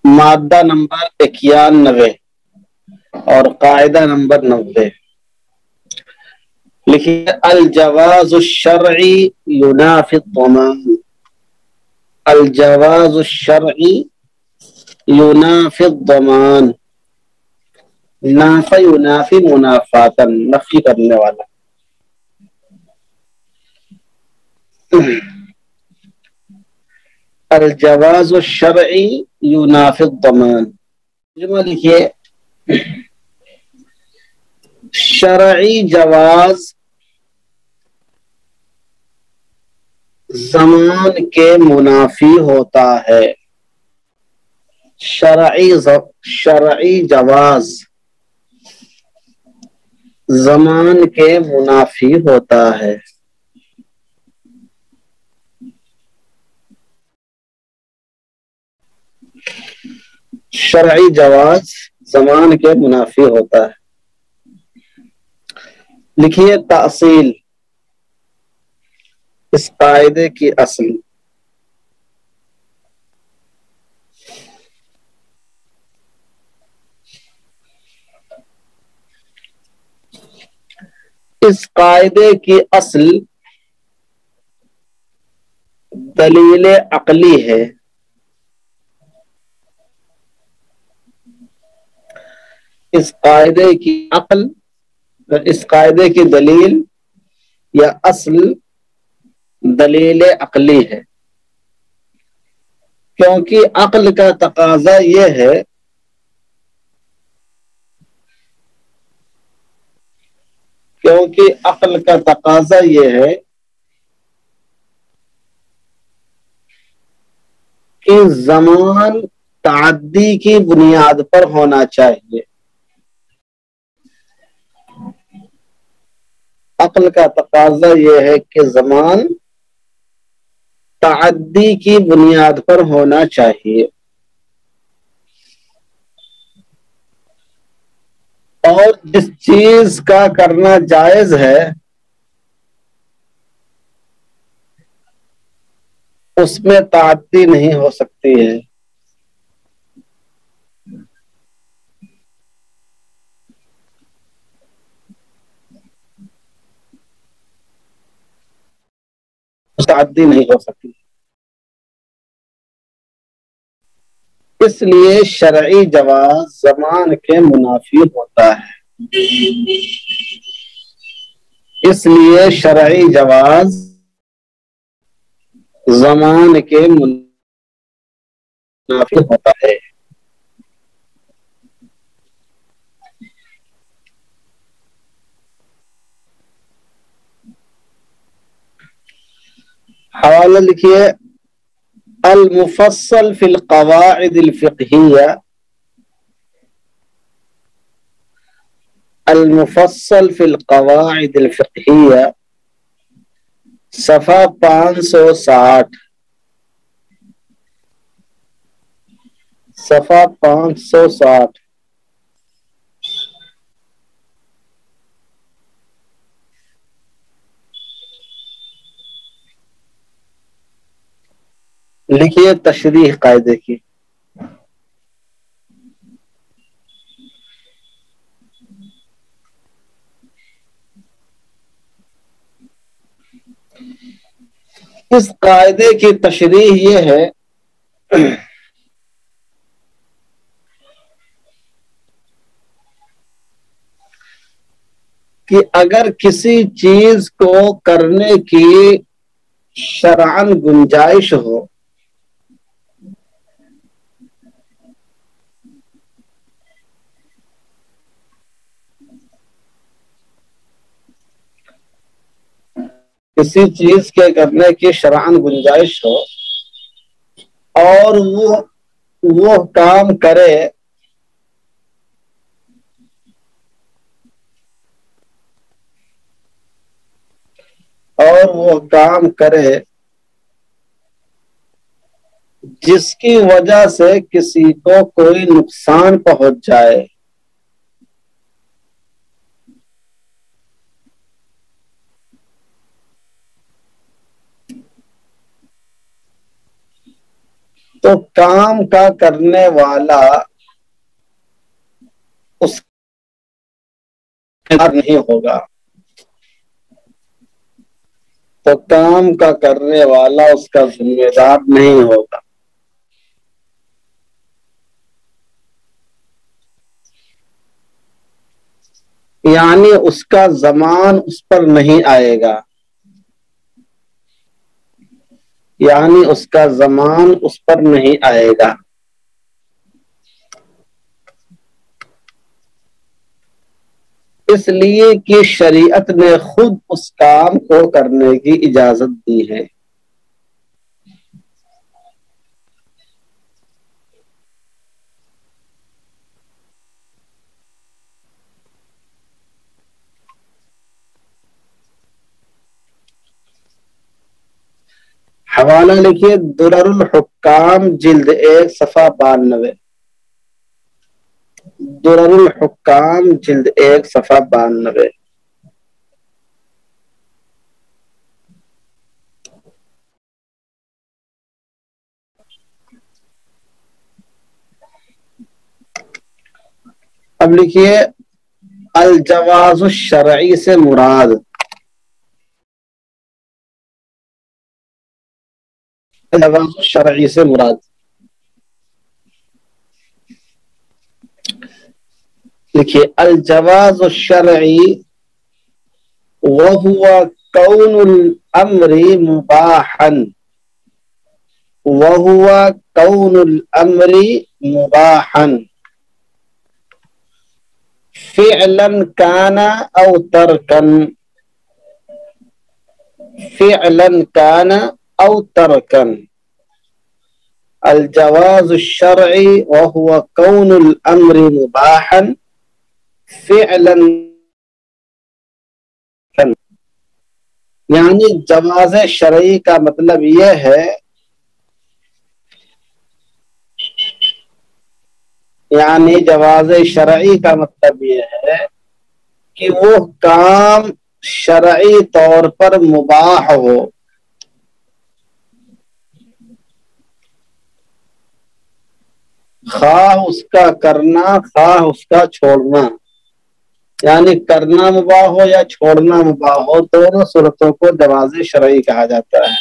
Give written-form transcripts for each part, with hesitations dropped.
مادہ نمبر 91 اور قاعدہ نمبر 90 لکھیے الجواز الشرعی ینافی الضمان. الجواز الشرعی ینافی الضمان. نافی ینافی منافاتن، نفی کرنے والا. الجواز الشرعی ینافی الضمان. ترجمہ لکھیے شرعی جواز زمان کے منافی ہوتا ہے. شرعی جواز زمان کے منافی ہوتا ہے. شرعی جواز زمان کے منافی ہوتا ہے. لکھیے تاصیل اس قاعدے کی اصل. اس قاعدے کی اصل دلیل عقلی ہے. اس قاعدے کی عقل، اس قاعدے کی دلیل یا اصل دلیل عقلی ہے. کیونکہ عقل کا تقاضا یہ ہے کہ زمان تعدی کی بنیاد پر ہونا چاہیے. عقل کا تقاضا یہ ہے کہ زمان تعدی کی بنیاد پر ہونا چاہیے. اور جس چیز کا کرنا جائز ہے اس میں تعدی نہیں ہو سکتی ہے. تعدی نہیں ہو سکتی. اس لیے شرعی جواز زمان کے منافی ہوتا ہے. اس لیے شرعی جواز زمان کے منافی ہوتا ہے. حوالہ لکھیے المفصل فی القواعد الفقہیہ. المفصل فی القواعد الفقہیہ صفحہ 560. صفحہ 560. لکھیے تشریح قاعدے کی. اس قاعدے کی تشریح یہ ہے کہ اگر کسی چیز کو کرنے کی شرعاً گنجائش ہو کسی چیز کے کرنے کی شرعاً گنجائش ہو اور وہ کام کرے جس کی وجہ سے کسی کو کوئی نقصان پہنچ جائے تو کام کا کرنے والا اس کا نہیں ہوگا، تو کام کا کرنے والا اس کا ذمہ دار نہیں ہوگا۔ یعنی اس کا زمان اس پر نہیں آئے گا، یعنی اس کا زمان اس پر نہیں آئے گا۔ اس لیے کہ شریعت نے خود اس کام کو کرنے کی اجازت دی ہے۔ حوالہ لکھیے درر الحکام جلد 1 صفحہ 92، درر الحکام جلد 1 صفحہ 92۔ اب لکھیے الجواز الشرعی سے مراد، الجواز الشرعی سے مراد لکھیے الجواز الشرعی وهو كون الامر مباحا، وهو كون الامر مباحا فعلا كان او تركا، فعلا كان او تركا۔ الجواز الشرعی وهو كون الامر مباحا فعلا، یعنی جواز شرعی کا مطلب یہ ہے، یعنی جواز شرعی کا مطلب یہ ہے کہ وہ کام شرعی طور پر مباح ہو، خواہ اس کا کرنا خواہ اس کا چھوڑنا، یعنی کرنا مباح ہو یا چھوڑنا مباح ہو، دونوں صورتوں کو جواز شرعی کہا جاتا ہے۔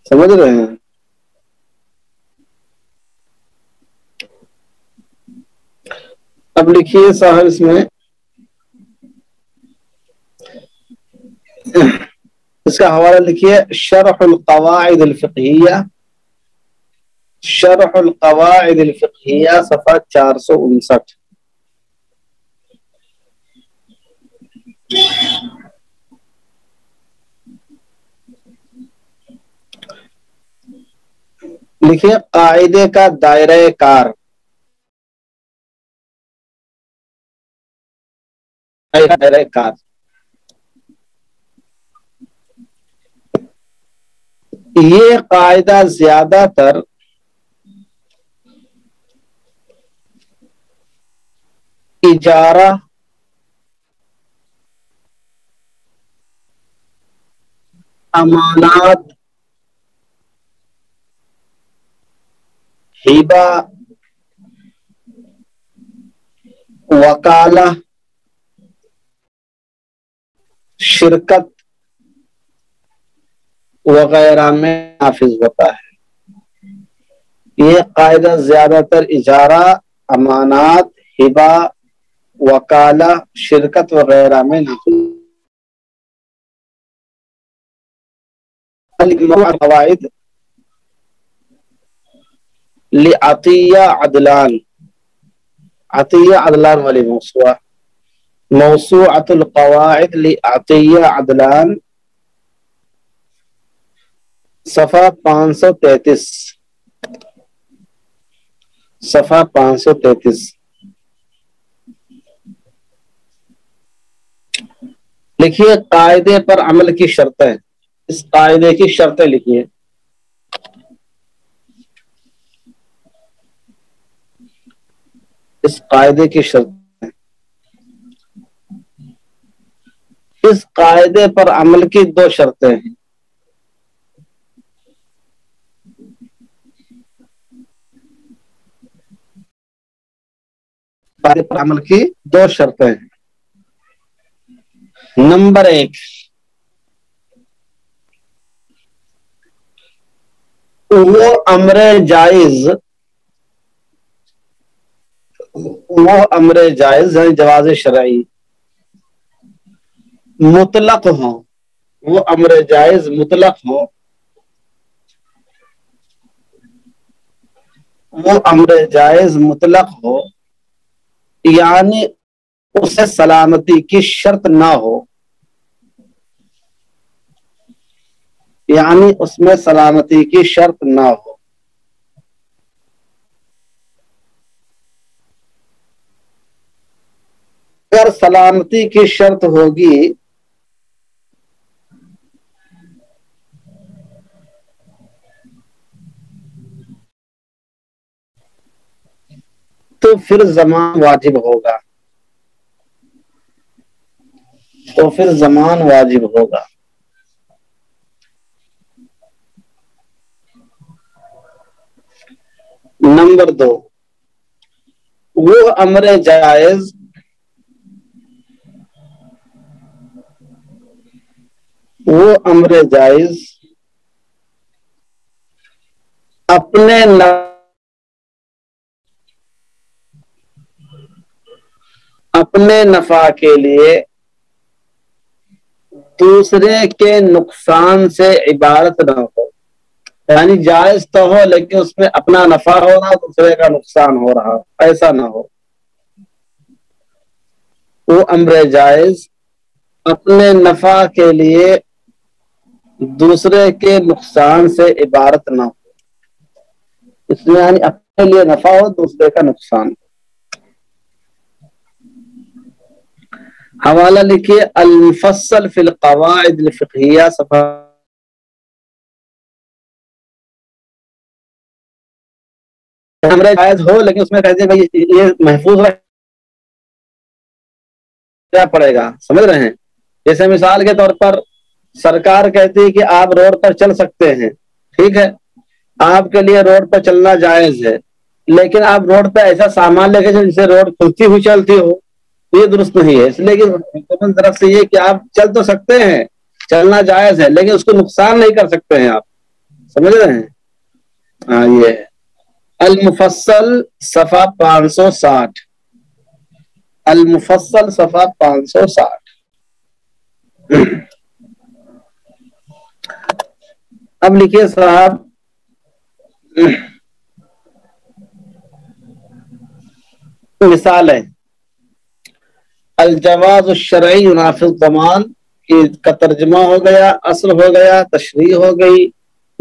سمجھ رہے ہیں؟ اب لکھیے صاحب اس میں اس کا حوالہ لکھیے شرح القواعد الفقہیہ، شرح القواعد الفقہیہ صفحہ 459۔ لکھیے قاعدے کا دائرہ کار، دائرہ کار یہ قاعدہ زیادہ تر اجارہ، امانات، ہبہ، وکالہ، شرکت وغیرہ میں نافذ ہوتا ہے۔ یہ قاعدہ زیادہ تر اجارہ، امانات، ہبہ، وکالہ، شرکت وغیرہ میں نافذ قواعد لعطیہ عدلان، عطیہ عدلان والی موسوعہ، موسوعۃ القواعد لعطیہ عدلان صفحہ 533، صفحہ 533۔ لکھیے قاعدے پر عمل کی شرطیں، اس قاعدے کی شرطیں لکھیے۔ اس قاعدے کی شرط اس قاعدے پر عمل کی دو شرطیں ہیں. قاعدے پر عمل کی دو شرطیں ہیں. نمبر 1، وہ امر جائز یعنی جواز شرعی مطلق ہو. وہ امر جائز مطلق ہو. وہ امر جائز مطلق ہو یعنی اسے سلامتی کی شرط نہ ہو. یعنی اس میں سلامتی کی شرط نہ ہو. اگر سلامتی کی شرط ہوگی تو پھر زمان واجب ہوگا. نمبر 2، وہ امر جائز اپنے نفع کے لیے دوسرے کے نقصان سے عبارت نہ ہو. یعنی جائز تو ہو لیکن اس میں اپنا نفع ہو رہا دوسرے کا نقصان ہو رہا، ایسا نہ ہو. وہ امر جائز اپنے نفع کے لیے دوسرے کے نقصان سے عبارت نہ ہو. اس میں یعنی اپنے لیے نفع ہو دوسرے کا نقصان. حوالہ لکھیے المفصل فی القواعد الفقہیہ صفحہ امر جائز ہو لیکن اس میں کہتے ہیں بھائی یہ محفوظ کیا پڑے گا. سمجھ رہے ہیں؟ جیسے مثال کے طور پر سرکار کہتی ہے کہ آپ روڈ پر چل سکتے ہیں، ٹھیک ہے، آپ کے لیے روڈ پر چلنا جائز ہے، لیکن آپ روڈ پہ ایسا سامان لے کے جس سے روڈ کھلتی ہوئی چلتی ہو، یہ درست نہیں ہے. اس لیے کہ حکومت طرف سے یہ کہ آپ چل تو سکتے ہیں، چلنا جائز ہے، لیکن اس کو نقصان نہیں کر سکتے ہیں آپ. سمجھ رہے ہیں؟ ہاں، یہ المفصل صفحہ 560. المفصل صفحہ 560. اب لکھیے صاحب، مثال ہے الجواز الشرعی ينافي الضمان کا ترجمہ ہو گیا، اصل ہو گیا، تشریح ہو گئی،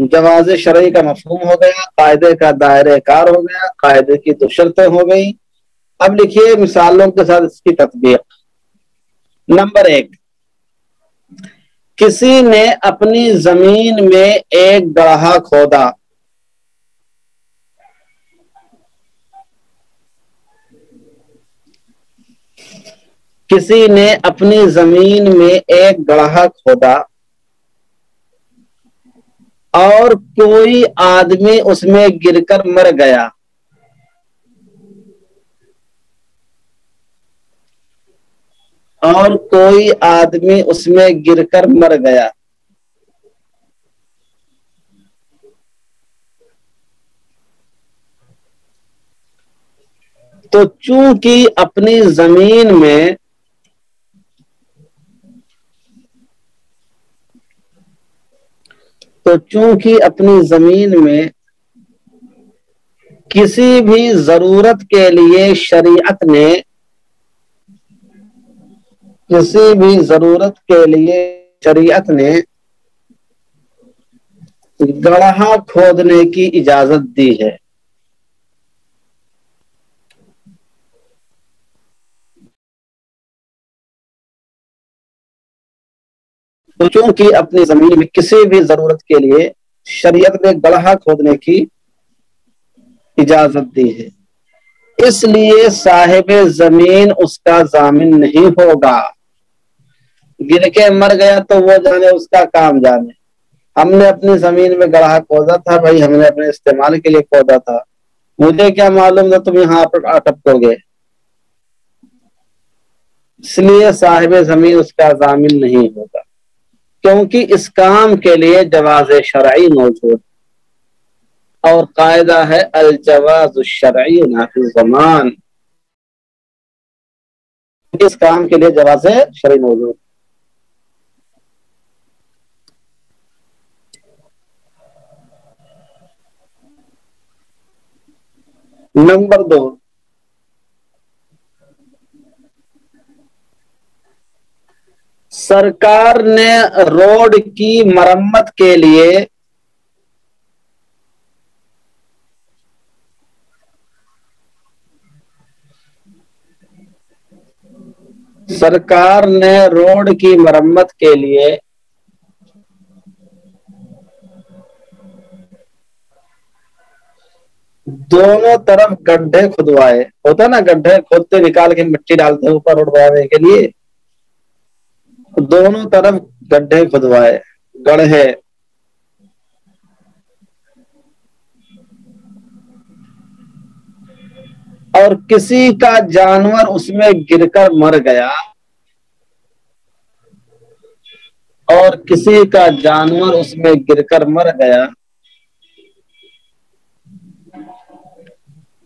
جواز شرعی کا مفہوم ہو گیا، قاعدے کا دائرہ کار ہو گیا، قاعدے کی دو شرطیں ہو گئی. اب لکھیے مثالوں کے ساتھ اس کی تطبیق. نمبر 1، کسی نے اپنی زمین میں ایک گڑھا کھودا. کسی نے اپنی زمین میں ایک گڑھا کھودا اور کوئی آدمی اس میں گر کر مر گیا. تو چونکہ اپنی زمین میں کسی بھی ضرورت کے لیے شریعت نے گڑھا کھودنے کی اجازت دی ہے. تو چونکہ اپنی زمین میں کسی بھی ضرورت کے لیے شریعت نے گڑھا کھودنے کی اجازت دی ہے، اس لیے صاحب زمین اس کا ضامن نہیں ہوگا. گر کے مر گیا تو وہ جانے، اس کا کام جانے. ہم نے اپنی زمین میں گڑھا کھودا تھا بھائی، ہم نے اپنے استعمال کے لیے کھودا تھا، مجھے کیا معلوم تھا تم یہاں پر اٹپکو گے. اس لیے صاحب زمین اس کا ضامن نہیں ہوگا، کیونکہ اس کام کے لیے جواز شرعی موجود اور قاعدہ ہے الجواز الشرعی نافی الزمان. اس کام کے لیے جواز شرعی موجود. نمبر 2، سرکار نے روڈ کی مرمت کے لیے روڈ کی مرمت کے لیے دونوں طرف گڈھے کھدوائے. ہوتا نا گڈھے کھودتے نکال کے مٹی ڈالتے ہیں اوپر روڈ بنانے کے لیے، دونوں طرف گڈھے کھدوائے، گڑھے. اور کسی کا جانور اس میں گر کر مر گیا،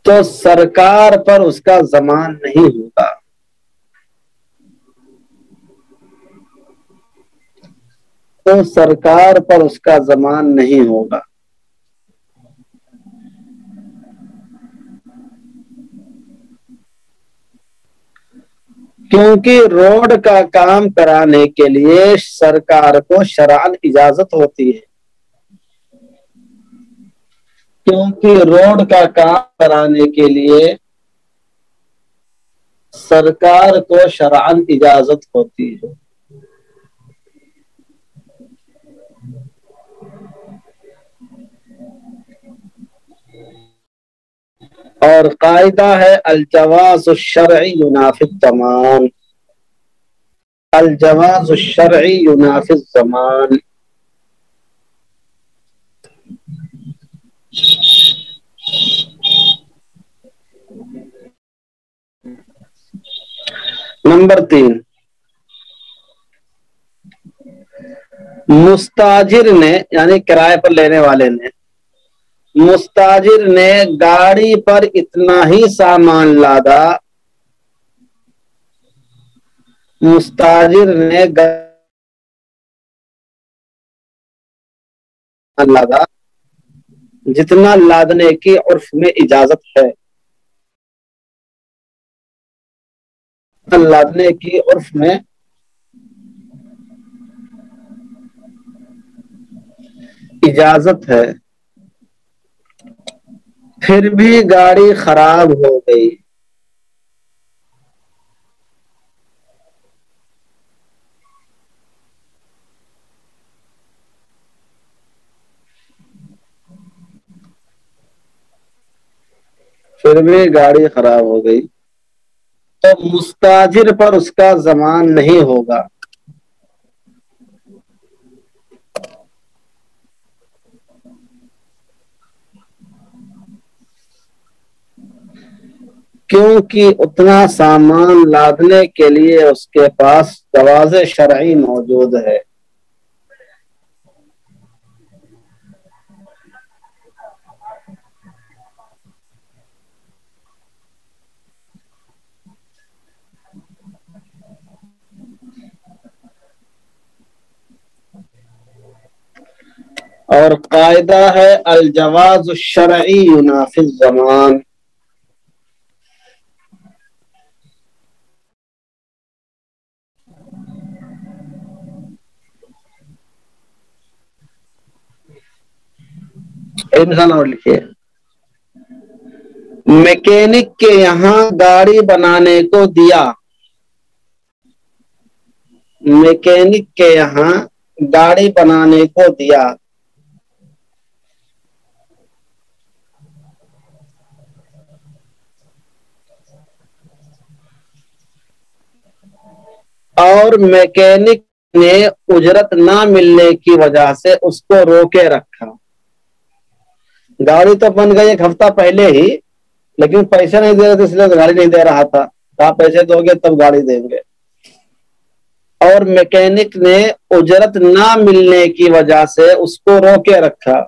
تو سرکار پر اس کا ضمان نہیں ہوگا. کیونکہ روڈ کا کام کرانے کے لیے سرکار کو شرعاً اجازت ہوتی ہے. سرکار کو شرعاً اجازت ہوتی ہے. اور قاعدہ ہے الجواز الشرعی ینافی الضمان. الجواز الشرعی ینافی الضمان. نمبر 3، مستاجر نے یعنی کرائے پر لینے والے نے، مستاجر نے گاڑی پر اتنا ہی سامان لادا، جتنا لادنے کی عرف میں اجازت ہے. لادنے کی عرف میں اجازت ہے، پھر بھی گاڑی خراب ہو گئی، تو مستاجر پر اس کا ضمان نہیں ہوگا. کیونکہ اتنا سامان لادنے کے لیے اس کے پاس جواز شرعی موجود ہے. اور قاعدہ ہے الجواز الشرعی ینافی الضمان. ایک مثال اور لکھیے، میکینک کے یہاں گاڑی بنانے کو دیا، میکینک کے یہاں گاڑی بنانے کو دیا، اور میکینک نے اجرت نہ ملنے کی وجہ سے اس کو روکے رکھا. گاڑی تو بن گئی ایک ہفتہ پہلے ہی, لیکن پیسے نہیں دے رہے تھے اس لیے گاڑی نہیں دے رہا تھا. آپ پیسے دو گے تب گاڑی دیں گے. اور میکینک نے اجرت نہ ملنے کی وجہ سے اس کو روکے رکھا.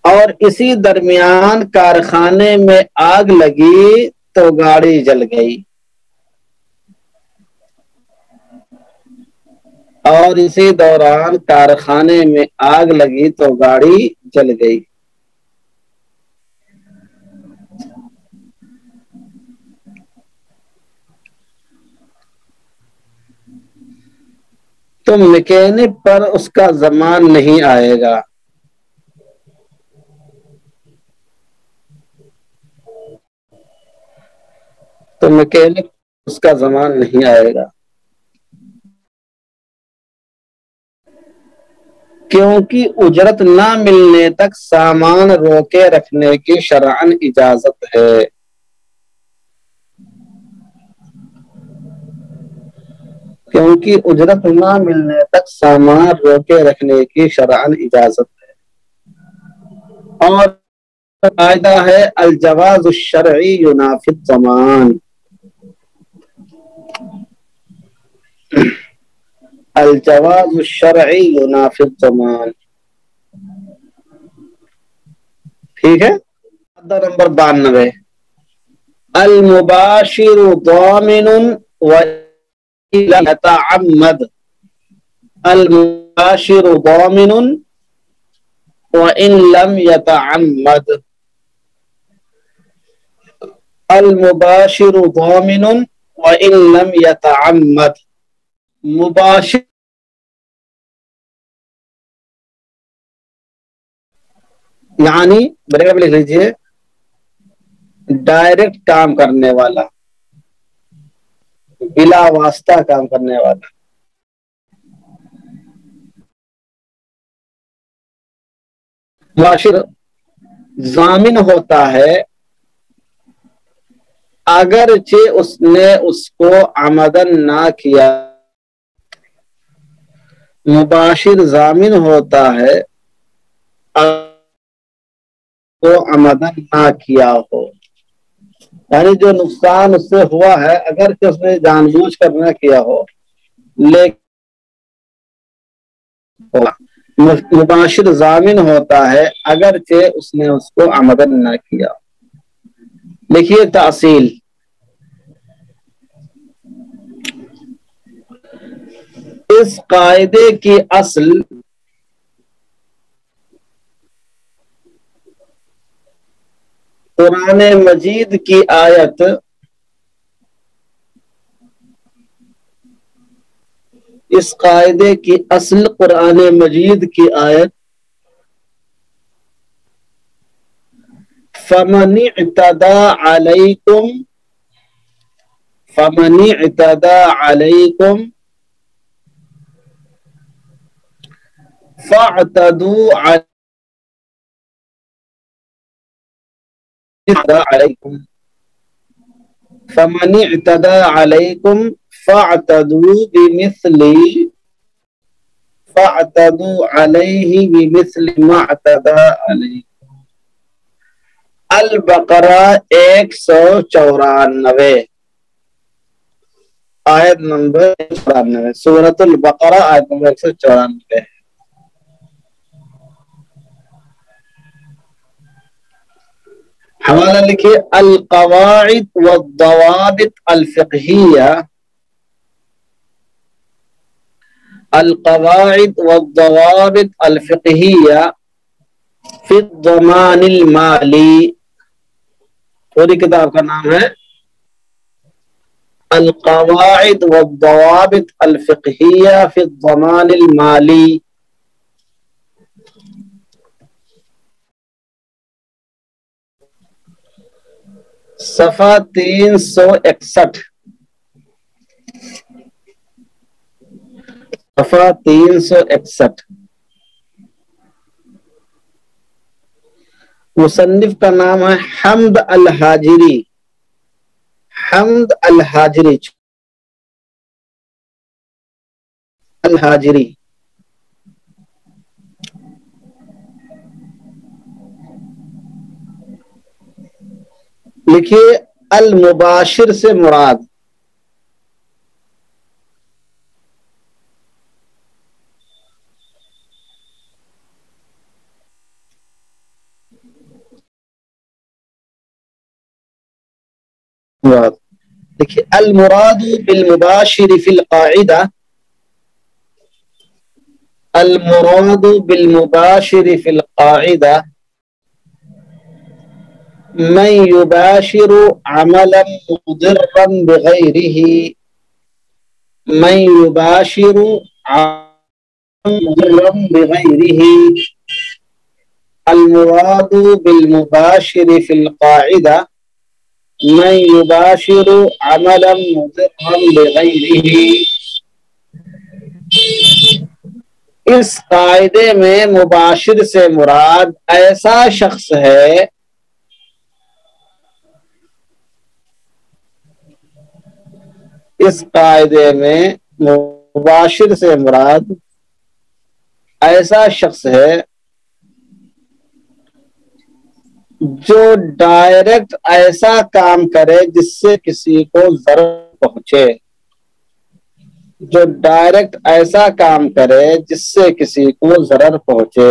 اور اسی درمیان کارخانے میں آگ لگی تو گاڑی جل گئی. اور اسی دوران کارخانے میں آگ لگی تو گاڑی جل گئی. تو میکینک پر اس کا زمان نہیں آئے گا. تو میکینک اس کا زمان نہیں آئے گا, کیونکہ اجرت نہ ملنے تک سامان روکے رکھنے کی شرعاً اجازت ہے. کیونکہ اجرت نہ ملنے تک سامان روکے رکھنے کی شرعاً اجازت ہے. اور قاعدہ ہے الجواز الشرعی ینافی الضمان. الجواز الشرعی ینافی الضمان. ٹھیک ہے. مادہ نمبر 92 المباشر ضامن وإن لم يتعمد. المباشر ضامن وإن لم يتعمد. المباشر ضامن وإن لم يتعمد. مباشر یعنی بریک لکھ لیجیے, ڈائریکٹ کام کرنے والا, بلا واسطہ کام کرنے والا. مباشر ضامن ہوتا ہے اگرچہ اس نے اس کو عمدن نہ کیا. مباشر ضامن ہوتا ہے وہ عمدن نہ کیا ہو, یعنی جو نقصان اس سے ہوا ہے اگرچہ اس نے جان بوجھ کر نہ کیا ہو, لیکن مباشر ضامن ہوتا ہے اگرچہ اس نے اس کو عمدن نہ کیا. دیکھیے تاصیل, اس قاعدے کی اصل قرآن مجید کی آیت اس قاعدے کی اصل قرآن مجید کی آیت فَمَنِ اعْتَدَى عَلَيْكُمْ فَمَنِ اعْتَدَى عَلَيْكُمْ فَاعْتَدُوا عَلَيْكُمْ فَمَنِ اعْتَدَى عَلَيْكُمْ فَاعْتَدُوا عَلَيْهِ بِمِثْلِ مَا اعْتَدَى عَلَيْكُمْ. البقرہ 194 آیت نمبر 194, سورۃ البقرہ آیت نمبر 194. حوالہ لکھیے القواعد والضوابط الفقہیہ. القواعد والضوابط الفقہیہ فی الضمان المالی. پوری کتاب کا نام ہے القواعد والضوابط الفقہیہ فی الضمان المالی. صفحہ 361. صفحہ 361. مصنف کا نام ہے حمد الحاجری، حمد الحاجری، الحاجری۔ لکھیے المباشر سے مراد دیکھیے المراد بالمباشر فی القاعدہ، المراد بالمباشر فی القاعدہ من یباشر عملا مضرا بغیرہ، من یباشر عملا مضرا بغیرہ، المراد بالمباشر فی القاعدہ من یباشر عملا مضرا بغیرہ۔ اس قاعدے میں مباشر سے مراد ایسا شخص ہے اس قاعدے میں مباشر سے مراد ایسا شخص ہے جو ڈائریکٹ ایسا کام کرے جس سے کسی کو ضرر پہنچے، جو ڈائریکٹ ایسا کام کرے جس سے کسی کو ضرر پہنچے،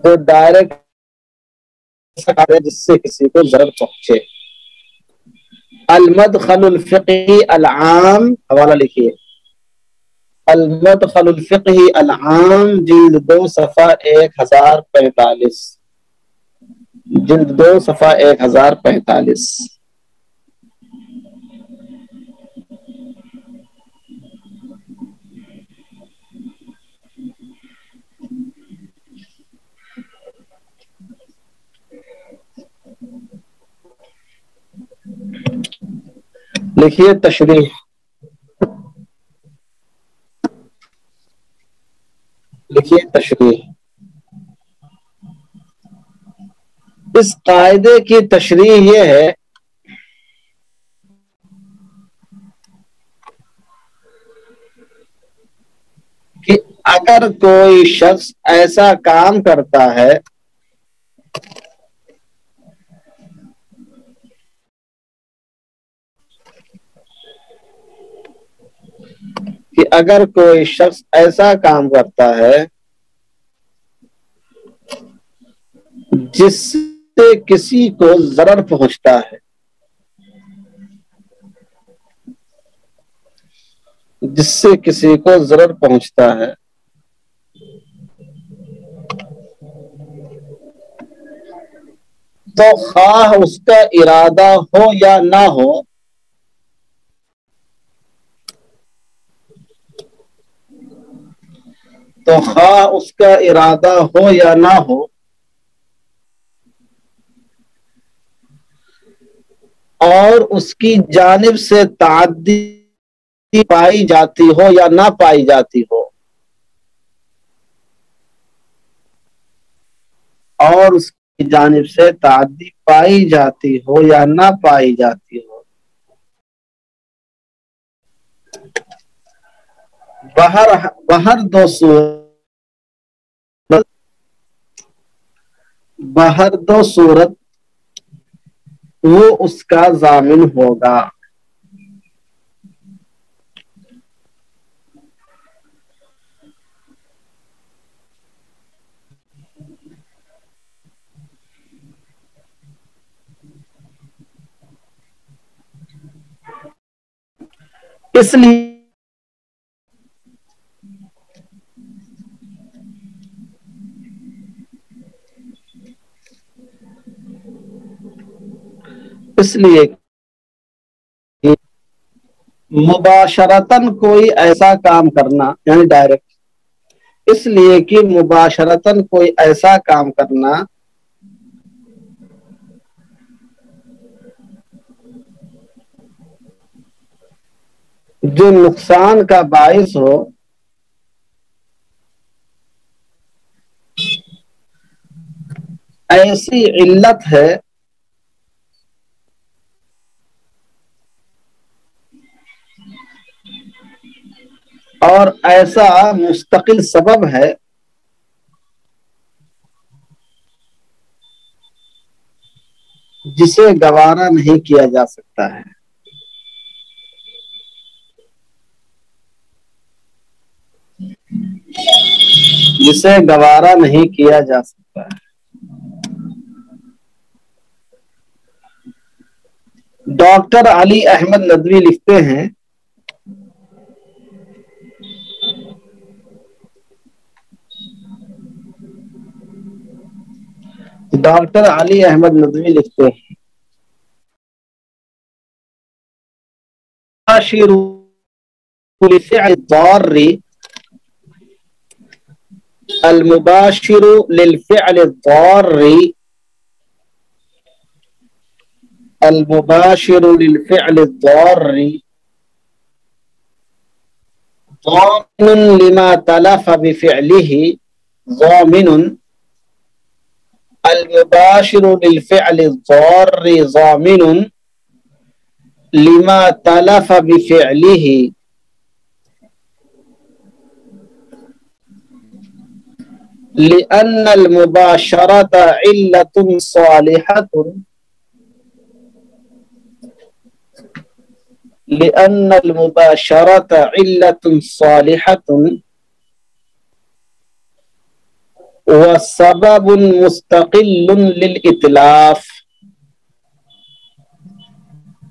جو ڈائریکٹ ایسا کرے جس سے کسی کو ضرر پہنچے۔ المدخل الفقہی العام، حوالہ لکھیے المدخل الفقہی العام، جلد 2 صفحہ 1045، جلد 2 صفحہ 1045۔ لکھیے تشریح، لکھیے تشریح۔ اس قاعدے کی تشریح یہ ہے کہ اگر کوئی شخص ایسا کام کرتا ہے کہ اگر کوئی شخص ایسا کام کرتا ہے جس سے کسی کو ضرر پہنچتا ہے، جس سے کسی کو ضرر پہنچتا ہے، تو خواہ اس کا ارادہ ہو یا نہ ہو، تو خواہ اس کا ارادہ ہو یا نہ ہو، اور اس کی جانب سے تعدی پائی جاتی ہو یا نہ پائی جاتی ہو، اور اس کی جانب سے تعدی پائی جاتی ہو یا نہ پائی جاتی ہو، بہر دو صورت وہ اس کا ضامن ہوگا۔ اس لیے مباشرتاً کوئی ایسا کام کرنا، یعنی ڈائریکٹ، اس لیے کہ مباشرتاً کوئی ایسا کام کرنا جو نقصان کا باعث ہو، ایسی علت ہے اور ایسا مستقل سبب ہے جسے گوارا نہیں کیا جا سکتا ہے. جسے گوارا نہیں کیا جا سکتا ہے. ڈاکٹر علی احمد ندوی لکھتے ہیں ڈاکٹر علی احمد ندوی لکھتے ہیں المباشر للفعل الضار المباشر للفعل الضار ضامن لما تلف بفعله ضامن المباشر للفعل الضار ضامن لما تلف بفعله لأن المباشرة علة صالحة لأن المباشرة علة صالحة وسبب مستقل للإتلاف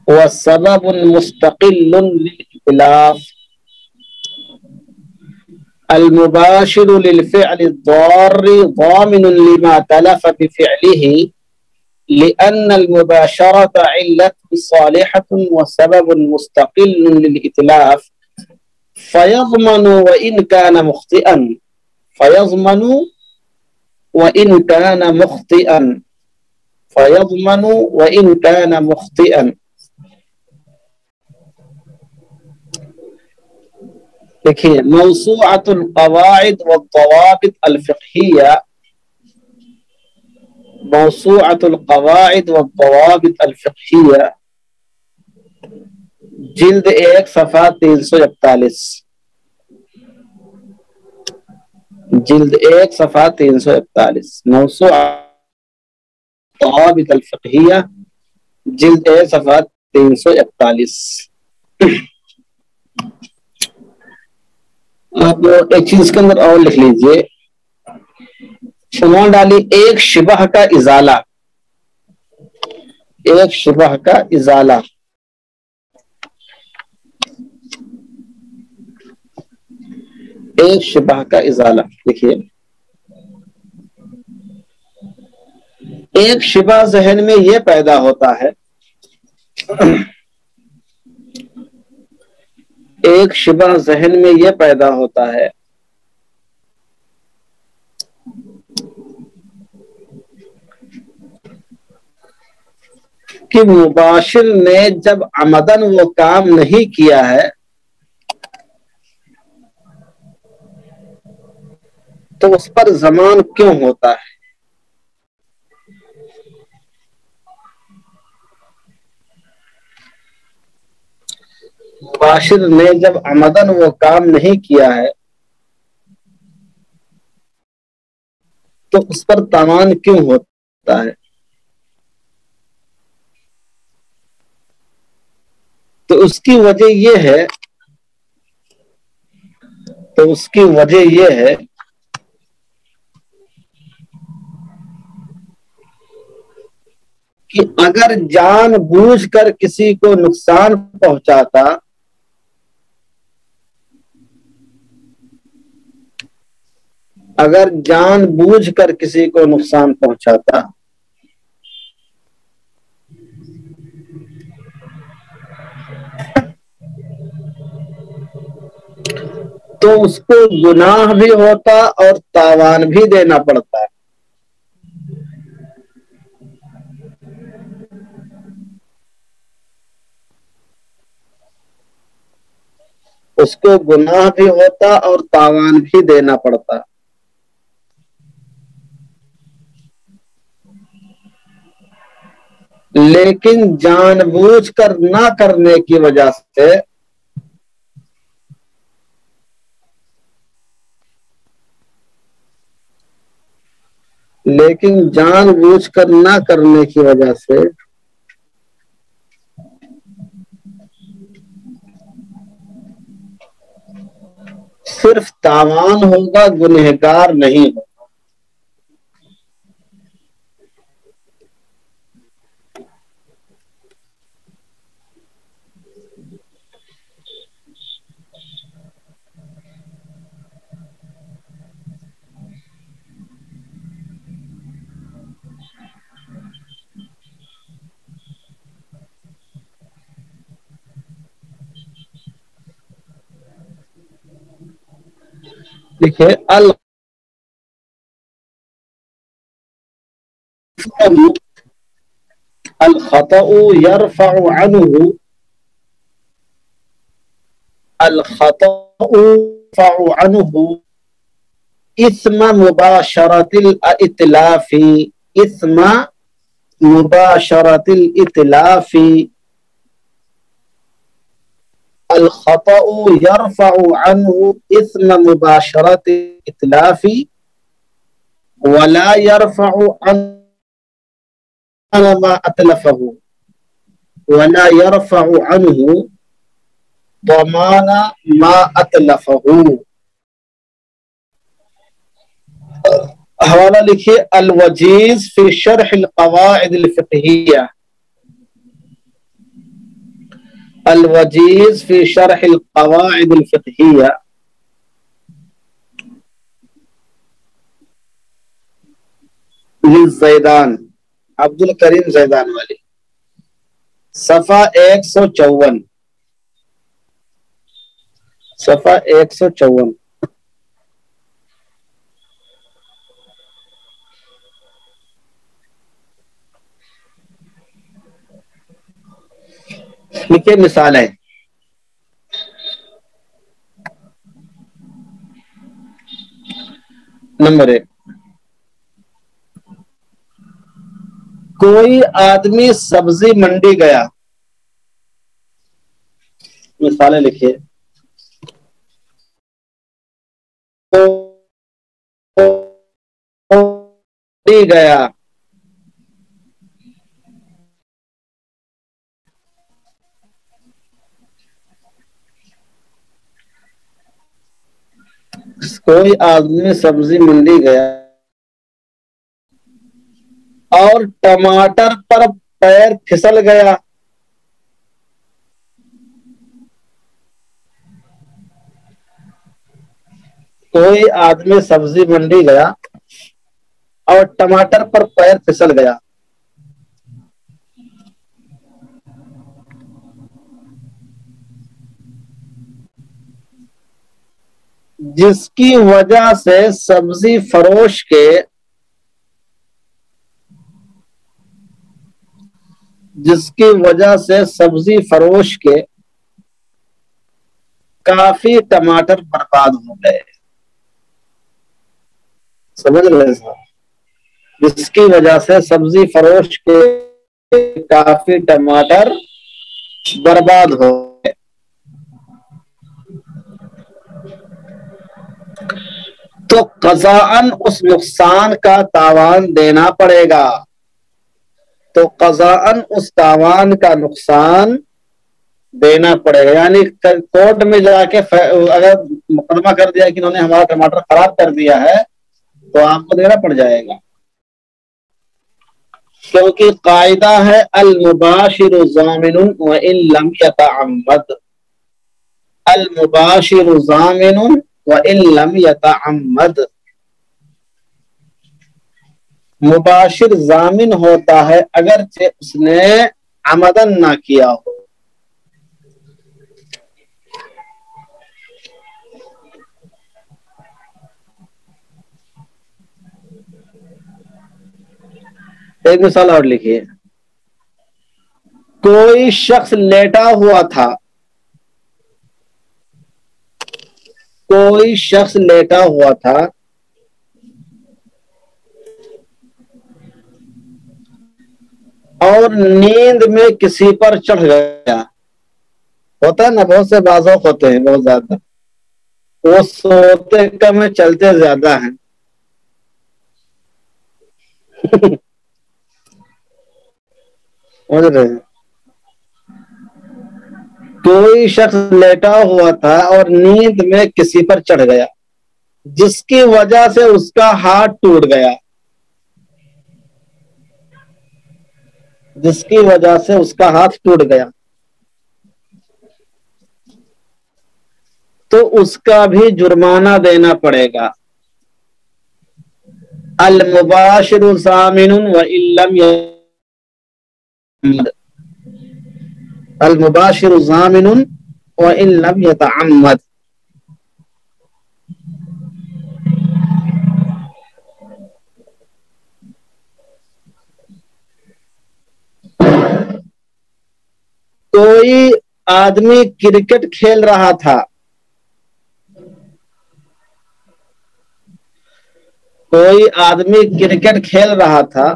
وسبب مستقل للإتلاف المباشر للفعل الضار ضامن لما تلف بفعله لأن المباشرة علة صالحة وسبب مستقل للإتلاف فيضمن وإن كان مخطئا فيضمن وإن كان مخطئا فيضمن وإن كان مخطئا. دیکھیے موسوعۃ القواعد والضوابط الفقہیہ موسوعۃ القواعد والضوابط الفقہیہ جلد 1 صفحہ 341 جلد 1 صفحہ 341 موسوعۃ الضوابط الفقہیہ جلد 1 صفحہ 341. آپ ایک چیز کے اندر اور لکھ لیجئے عنوان ڈالی ایک شبہ کا ازالہ ایک شبہ کا ازالہ ایک شبہ کا ازالہ. دیکھیے ایک شبہ ذہن میں یہ پیدا ہوتا ہے ایک شبہ ذہن میں یہ پیدا ہوتا ہے کہ مباشر نے جب عمدن وہ کام نہیں کیا ہے تو اس پر ضمان کیوں ہوتا ہے. مباشر نے جب عمدن وہ کام نہیں کیا ہے تو اس پر تاوان کیوں ہوتا ہے. تو اس کی وجہ یہ ہے کہ اگر جان بوجھ کر کسی کو نقصان پہنچاتا تو اس کو گناہ بھی ہوتا اور تاوان بھی دینا پڑتا ہے. اس کو گناہ بھی ہوتا اور تاوان بھی دینا پڑتا. لیکن جان بوجھ کر نہ کرنے کی وجہ سے نہ کرنے کی وجہ سے صرف تاوان ہوگا، گنہگار نہیں ہوگا۔ دیکھیے الخطأ يرفع عنه اسم مباشرة الإتلاف، اسم مباشرة الإتلاف، الخطأ يرفع عنه اسم مباشرة الإتلاف ولا يرفع عن ما أتلفه، ولا يرفع عنه ضمان ما أتلفه۔ حوالہ لکھیے الوجیز فی شرح القواعد الفقہیہ، الوجیز فی شرح القواعد الفقہیہ، للزیدان، عبد الکریم زیدان والی، صفحہ 154، صفحہ 154۔ لکھیے مثال ہے، نمبر 1، کوئی آدمی سبزی منڈی گیا، مثالیں لکھیے، گیا، کوئی آدمی سبزی منڈی گیا اور ٹماٹر پر پیر پھسل گیا، کوئی آدمی سبزی منڈی گیا اور ٹماٹر پر پیر پھسل گیا، جس کی وجہ سے سبزی فروش کے کافی ٹماٹر برباد ہو گئے، سمجھ رہے صاحب، جس کی وجہ سے سبزی فروش کے کافی ٹماٹر برباد ہو گئے، تو قضاءً اس نقصان کا تاوان دینا پڑے گا، تو قضاءً اس تاوان کا نقصان دینا پڑے گا، یعنی کورٹ میں جا کے اگر مقدمہ کر دیا کہ انہوں نے ہمارا ٹماٹر خراب کر دیا ہے تو آپ کو دینا پڑ جائے گا، کیونکہ قاعدہ ہے المباشر ضامن وان لم يتعمد، المباشر ضامن وان لم يتعمد، مباشر ضامن ہوتا ہے اگرچہ اس نے عمدن نہ کیا ہو۔ ایک مثال اور لکھیے، کوئی شخص لیٹا ہوا تھا، کوئی شخص لیٹا ہوا تھا اور نیند میں کسی پر چڑھ گیا. ہوتا ہے نا، بہت سے بازوق ہوتے ہیں بہت زیادہ، وہ سوتے کم ہیں چلتے زیادہ ہیں. سمجھ رہے ہیں؟ کوئی شخص لیٹا ہوا تھا اور نیند میں کسی پر چڑھ گیا جس کی وجہ سے اس کا ہاتھ ٹوٹ گیا. جس کی وجہ سے اس کا ہاتھ ٹوٹ گیا تو اس کا بھی جرمانہ دینا پڑے گا. المباشر ضامن وان لم يتعمد. المباشر ضامن وان لم يتعمد. کوئی آدمی کرکٹ کھیل رہا تھا. کوئی آدمی کرکٹ کھیل رہا تھا،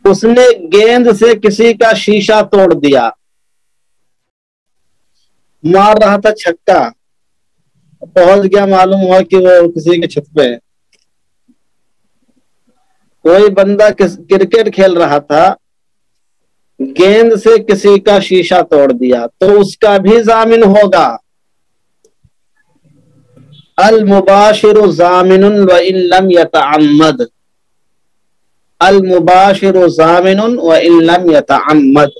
اس نے گیند سے کسی کا شیشہ توڑ دیا. مار رہا تھا چھکا، پہنچ گیا، معلوم ہوا کہ وہ کسی کے چھت پہ ہے. کوئی بندہ کرکٹ کھیل رہا تھا، گیند سے کسی کا شیشہ توڑ دیا تو اس کا بھی ضامن ہوگا. المباشر ضامن وان لم يتعمد. المباشر ضامن وان لم يتعمد.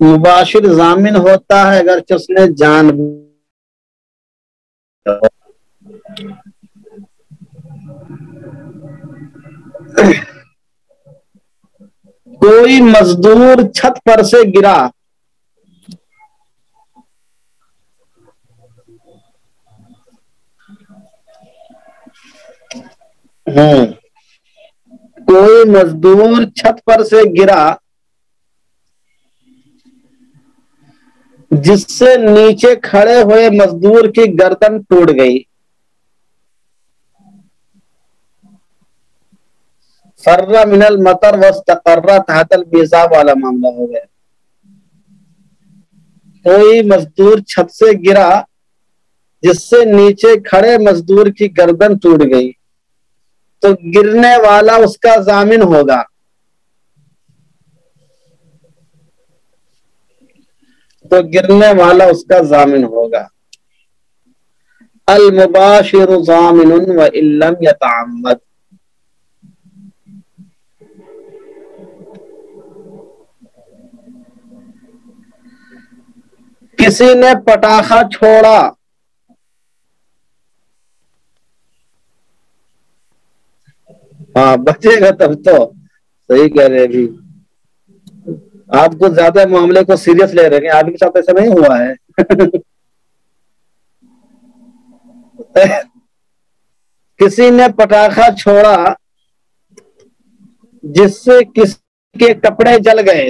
مباشر ضامن ہوتا ہے اگرچہ اس نے جان. کوئی مزدور چھت پر سے گرا. کوئی مزدور چھت پر سے گرا جس سے نیچے کھڑے ہوئے مزدور کی گردن ٹوٹ گئی. فر من المطر واستقر تحت البیضاء والا معاملہ ہو گیا. کوئی مزدور چھت سے گرا جس سے نیچے کھڑے مزدور کی گردن ٹوٹ گئی تو گرنے والا اس کا ضامن ہوگا. تو گرنے والا اس کا ضامن ہوگا. المباشر ضامن وان لم يتعمد. کسی نے پٹاخہ چھوڑا. ہاں بچے گا تب تو. صحیح کہہ رہے بھی، آپ کو زیادہ معاملے کو سیریس لے رہے ہیں. آپ کے ساتھ ایسا نہیں ہوا ہے. کسی نے پٹاخہ چھوڑا جس سے کسی کے کپڑے جل گئے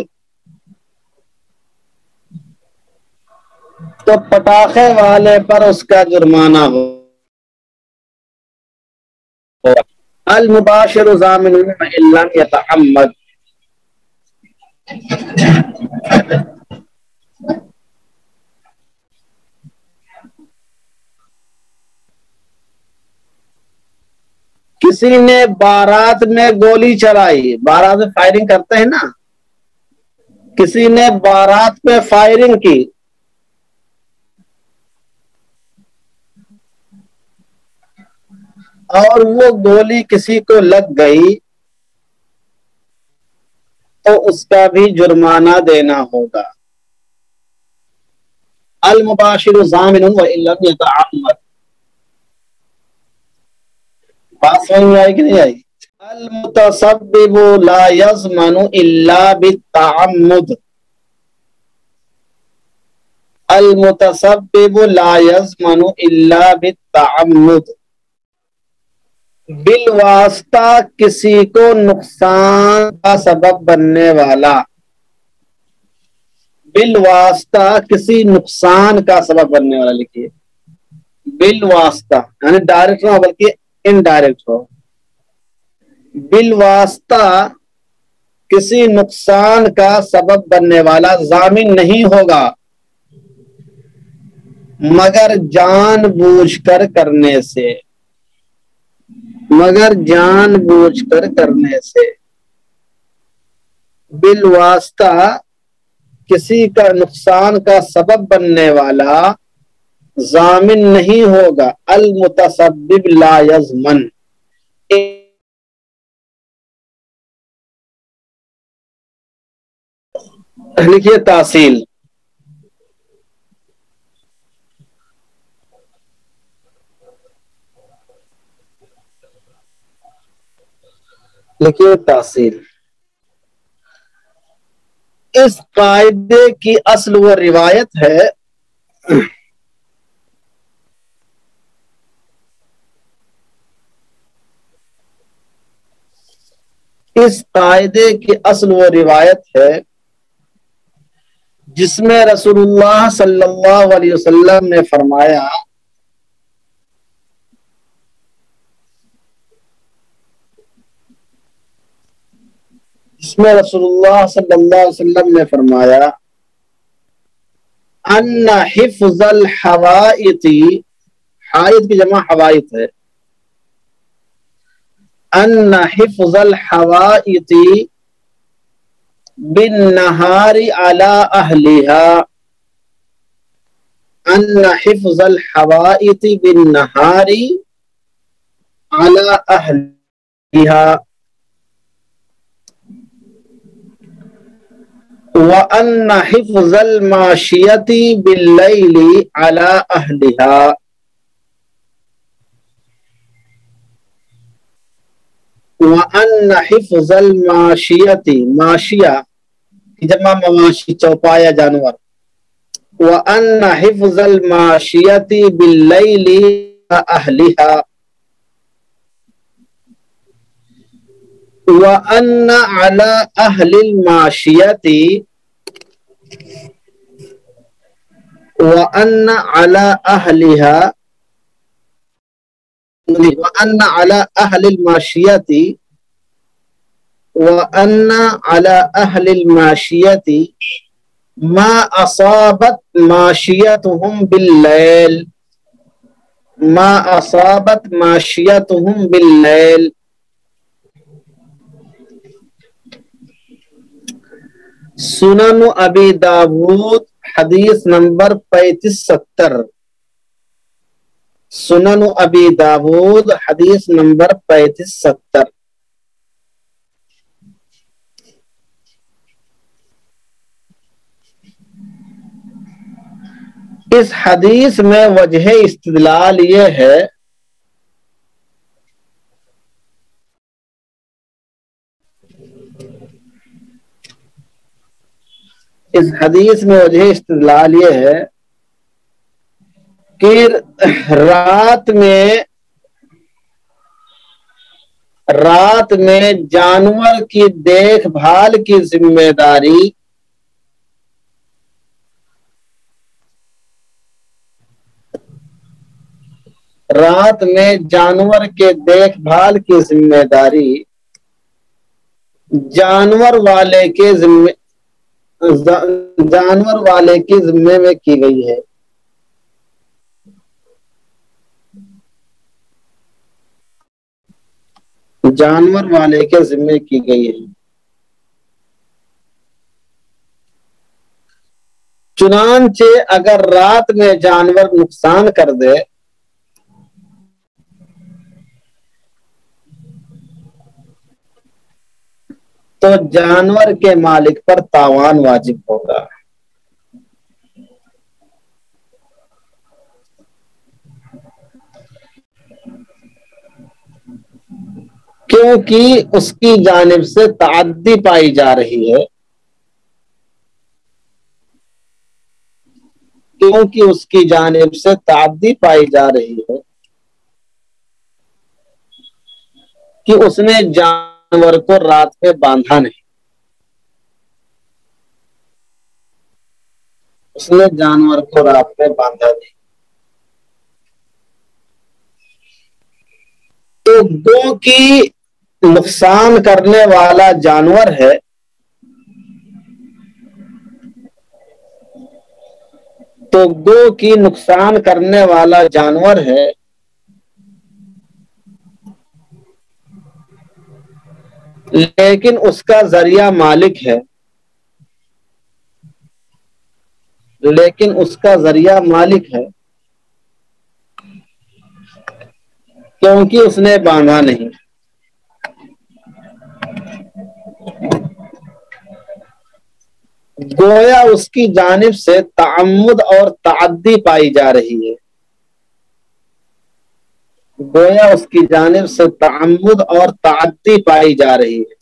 تو پٹاخے والے پر اس کا جرمانہ ہو. المباشر ضامن وان لم يتعمد. کسی نے بارات میں گولی چلائی. بارات میں فائرنگ کرتے ہیں نا. کسی نے بارات میں فائرنگ کی اور وہ گولی کسی کو لگ گئی تو اس کا بھی جرمانہ دینا ہوگا. المباشر ضامن وان لم يتعمد. بات سمجھ میں آئی کہ نہیں آئی؟ المتسبب لا يضمن الا بالتعمد. المتسبب لا يضمن الا بالتعمد. بالواسطہ کسی کو نقصان کا سبب بننے والا. بالواسطہ کسی نقصان کا سبب بننے والا لکھیے. بالواسطہ یعنی ڈائریکٹ نہ بلکہ انڈائریکٹ ہو، بالواسطہ کسی نقصان کا سبب بننے والا ضامن نہیں ہوگا مگر جان بوجھ کر کرنے سے، مگر جان بوجھ کر کرنے سے، بالواسطہ کسی کا نقصان کا سبب بننے والا ضامن نہیں ہوگا، المتسبب لا یضمن، لکھیے تحصیل، لکھیے تحصیل، اس قاعدے کی اصل و روایت ہے اس قاعدے کی اصل و روایت ہے جس میں رسول اللہ صلی اللہ علیہ وسلم نے فرمایا رسول اللہ صلی اللہ علیہ وسلم نے فرمایا ان حفظ الحوائط، حائط کی جمع حوائط ہے، ان حفظ الحوائط بالنہار علی اہلها، ان حفظ الحوائط بالنہار علی اہلها، وَأَنَّ حِفْظَ الْمَاشِيَةِ بِاللَّيْلِ عَلَىٰ أَهْلِهَا، وَأَنَّ حِفْظَ الْمَاشِيَةِ، ماشیہ کی جمع مواشی، چوپایا جانور، وَأَنَّ حِفْظَ الْمَاشِيَةِ بِاللَّيْلِ عَلَىٰ أَهْلِهَا، وَأَنَّ عَلَىٰ أَهْلِ الْمَاشِيَةِ، وَأَنَّ عَلَىٰ أَهْلِهَا، وَأَنَّ عَلَىٰ أَهْلِ الْمَاشِيَةِ، وَأَنَّ عَلَىٰ أَهْلِ الْمَاشِيَةِ مَا أَصَابَتْ مَاشِيَتُهُمْ بِاللَّيْلِ، مَا أَصَابَتْ مَاشِيَتُهُمْ بِاللَّيْلِ، سنن ابی داود حدیث نمبر 3570، سنن ابی داود حدیث نمبر 3570۔ اس حدیث میں وجہ استدلال یہ ہے اس حدیث میں وجہ استدلال یہ ہے کہ رات میں جانور کی دیکھ بھال کی ذمہ داری رات میں جانور کے دیکھ بھال کی ذمہ داری جانور والے کے ذمے میں کی گئی ہے، جانور والے کے ذمے کی گئی ہے، چنانچہ اگر رات میں جانور نقصان کر دے تو جانور کے مالک پر تاوان واجب ہوگا، کیونکہ اس کی جانب سے تعدی پائی جا رہی ہے، کیونکہ اس کی جانب سے تعدی پائی جا رہی ہے کہ اس نے جانور کو رات میں باندھا نہیں، اس نے جانور کو رات میں باندھا نہیں، جو گو کی نقصان کرنے والا جانور ہے، تو گو کی نقصان کرنے والا جانور ہے، لیکن اس کا ذریعہ مالک ہے، لیکن اس کا ذریعہ مالک ہے، کیونکہ اس نے باندھا نہیں۔ گویا اس کی جانب سے تعمد اور تعدی پائی جا رہی ہے، گویا اس کی جانب سے تعمد اور تعدی پائی جا رہی ہے۔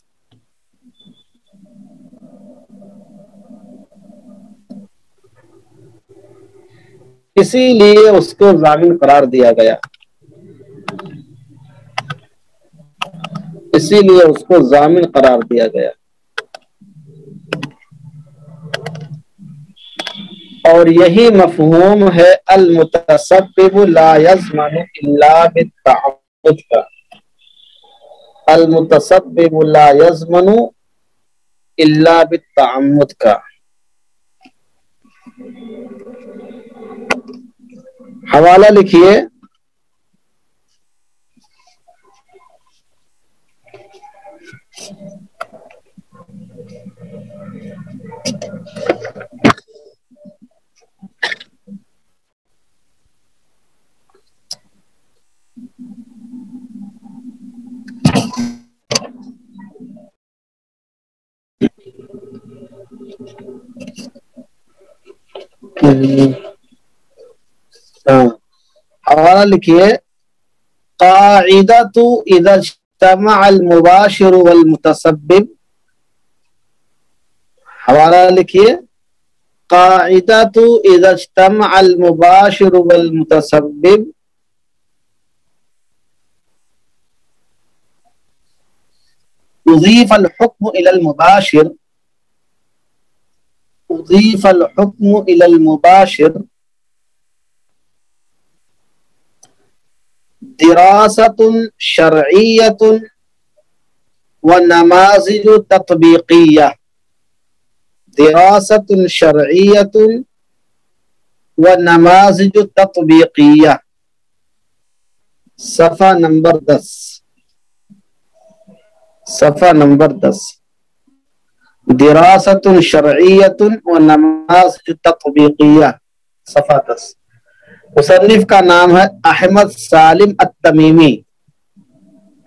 اسی لیے اس کو ضامن قرار دیا گیا، اسی لیے اس کو ضامن قرار دیا گیا۔ اور یہی مفہوم ہے المتسبب لا یضمن الا بالتعمد کا، المتسبب لا یضمن الا بالتعمد کا۔ حوالہ لکھیے حوالہ لکھیے قاعدۃ اذا اجتمع المباشر والمتسبب، حوالہ لکھیے قاعدۃ اذا اجتمع المباشر والمتسبب اضيف الحكم الى المباشر، اضيف الحكم الى المباشر دراسة شرعية ونماذج تطبيقية، دراسة شرعية ونماذج تطبيقية، صفحہ نمبر 10، صفحہ نمبر 10، دراسة شرعية ونماذج تطبيقية، صفحہ 10۔ مصنف کا نام ہے احمد سالم التمیمی،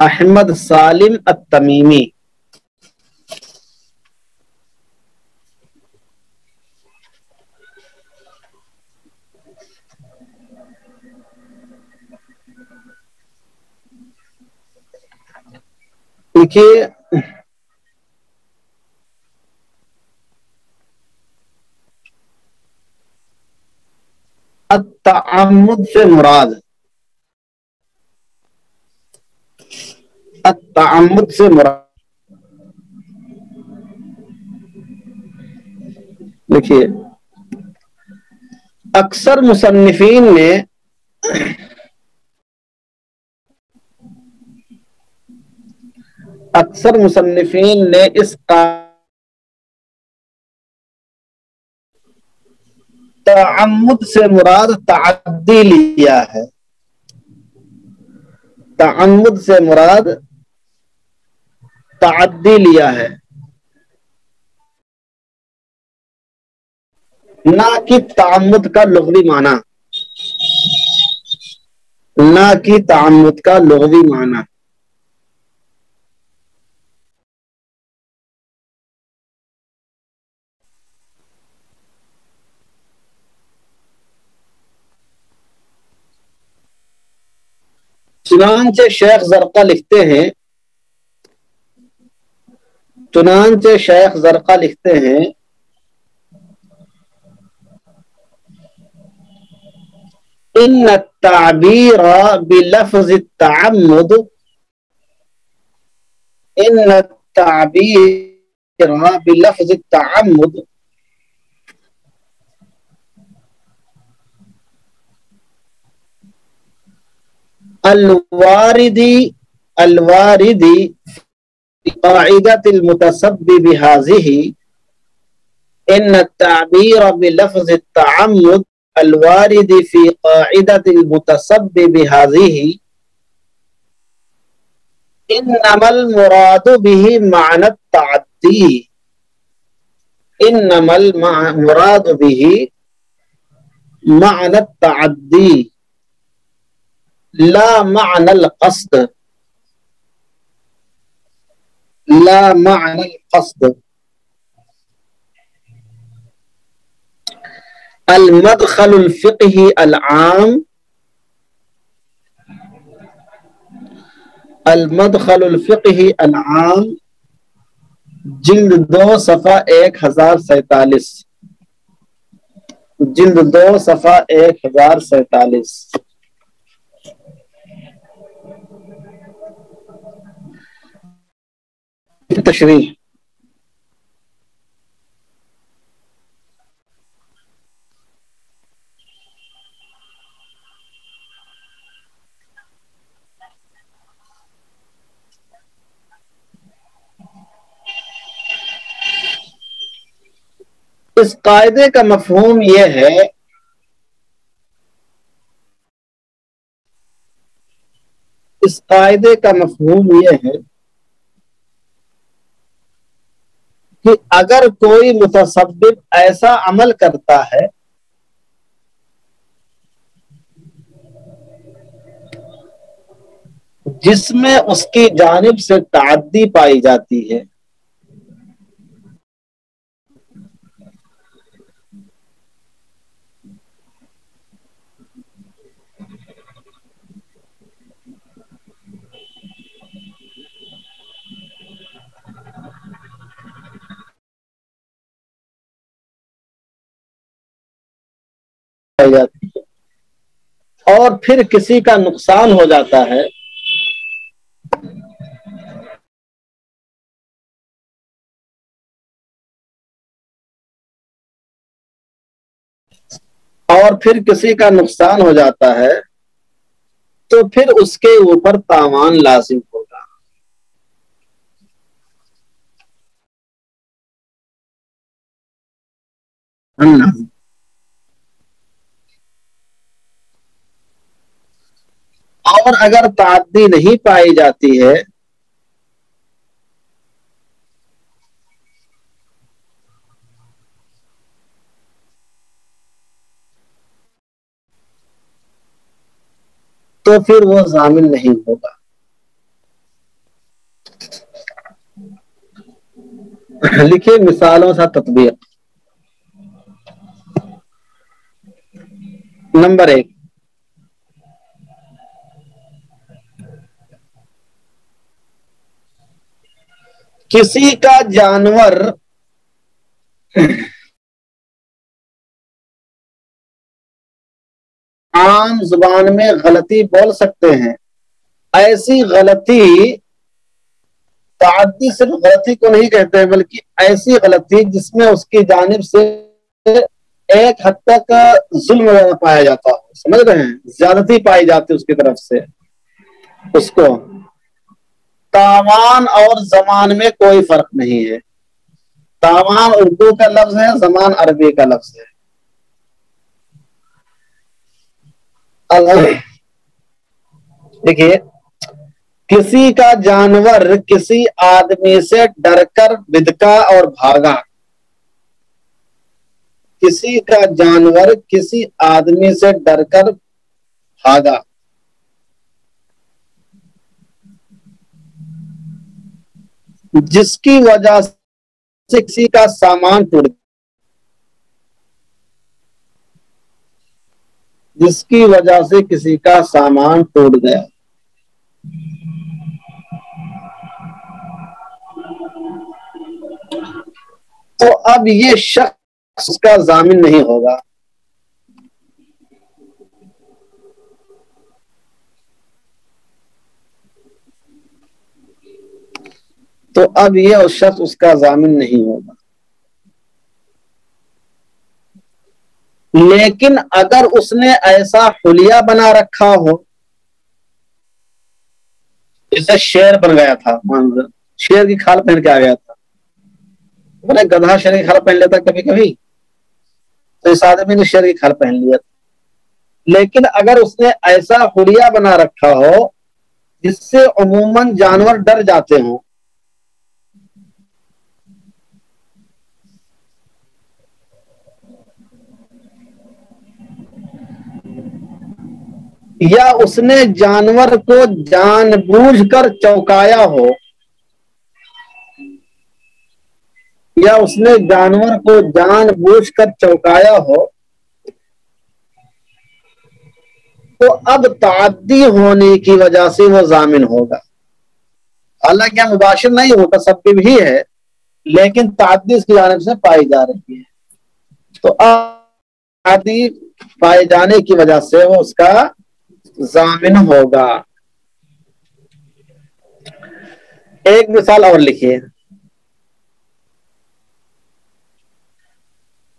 احمد سالم التمیمی۔ دیکھیے التعمد سے مراد، التعمد سے مراد، دیکھیے اکثر مصنفین نے اس تعمد سے مراد تعدی لیا ہے، تعمد سے مراد تعدی لیا ہے، نہ کہ تعمد کا لغوی معنی، نہ کہ تعمد کا لغوی معنی۔ چنانچہ شیخ زرقہ لکھتے ہیں، چنانچہ شیخ زرقہ لکھتے ہیں ان التعبیر بلفظ التعمد، ان التعبیر بلفظ التعمد الواردی الوارد في قاعدة المتسبب هذه إن التعبير بلفظ التعمد الوارد في قاعدة المتسبب هذه إنما المراد به معنى التعدي إنما المراد به معنى التعدي لا معنى القصد لا معنى القصد. المدخل الفقهي العام المدخل الفقهي العام جلد 2 صفحہ 1047 جلد 2 صفحہ 1047. تشریح اس قاعدے کا مفہوم یہ ہے اس قاعدے کا مفہوم یہ ہے کہ اگر کوئی متسبب ایسا عمل کرتا ہے جس میں اس کی جانب سے تعدی پائی جاتی ہے اور پھر کسی کا نقصان ہو جاتا ہے تو پھر اس کے اوپر تاوان لازم ہوگا. اور اگر تعدی نہیں پائی جاتی ہے تو پھر وہ ضامن نہیں ہوگا. لکھیے مثالوں سے تطبیق. نمبر 1 کسی کا جانور عام زبان میں غلطی بول سکتے ہیں. ایسی غلطی تعدی صرف غلطی کو نہیں کہتے ہیں بلکہ ایسی غلطی جس میں اس کی جانب سے ایک حد تک ظلم پایا جاتا ہو. سمجھ رہے ہیں؟ زیادتی پائی جاتی اس کی طرف سے. اس کو تاوان اور زمان میں کوئی فرق نہیں ہے. تاوان اردو کا لفظ ہے, زمان عربی کا لفظ ہے. دیکھیے کسی کا جانور کسی آدمی سے ڈر کر بدکا اور بھاگا. کسی کا جانور کسی آدمی سے ڈر کر بھاگا جس کی وجہ سے کسی کا سامان ٹوٹ گیا. جس کی وجہ سے کسی کا سامان ٹوٹ گیا. تو اب یہ شخص اس کا ضامن نہیں ہوگا. تو اب یہ اس شخص اس کا ضامن نہیں ہوگا. لیکن اگر اس نے ایسا حلیہ بنا رکھا ہو جیسے شیر بن گیا تھا، منظر شیر کی کھال پہن کے آ گیا تھا، گدھا شیر کی کھال پہن لیتا کبھی کبھی، تو اس آدمی نے شیر کی کھال پہن لیا تھا۔ لیکن اگر اس نے ایسا حلیہ بنا رکھا ہو جس سے عموماً جانور ڈر جاتے ہوں، یا اس نے جانور کو جان بوجھ کر چونکایا ہو، یا اس نے جانور کو جان بوجھ کر چونکایا ہو، تو اب تعدی ہونے کی وجہ سے وہ ضامن ہوگا۔ حالانکہ مباشر نہیں ہوتا، سب بھی ہے، لیکن تعدی اس کی جانب سے پائی جا رہی ہے، تو اب تعدی پائے جانے کی وجہ سے وہ اس کا ضامن ہوگا۔ ایک مثال اور لکھیے،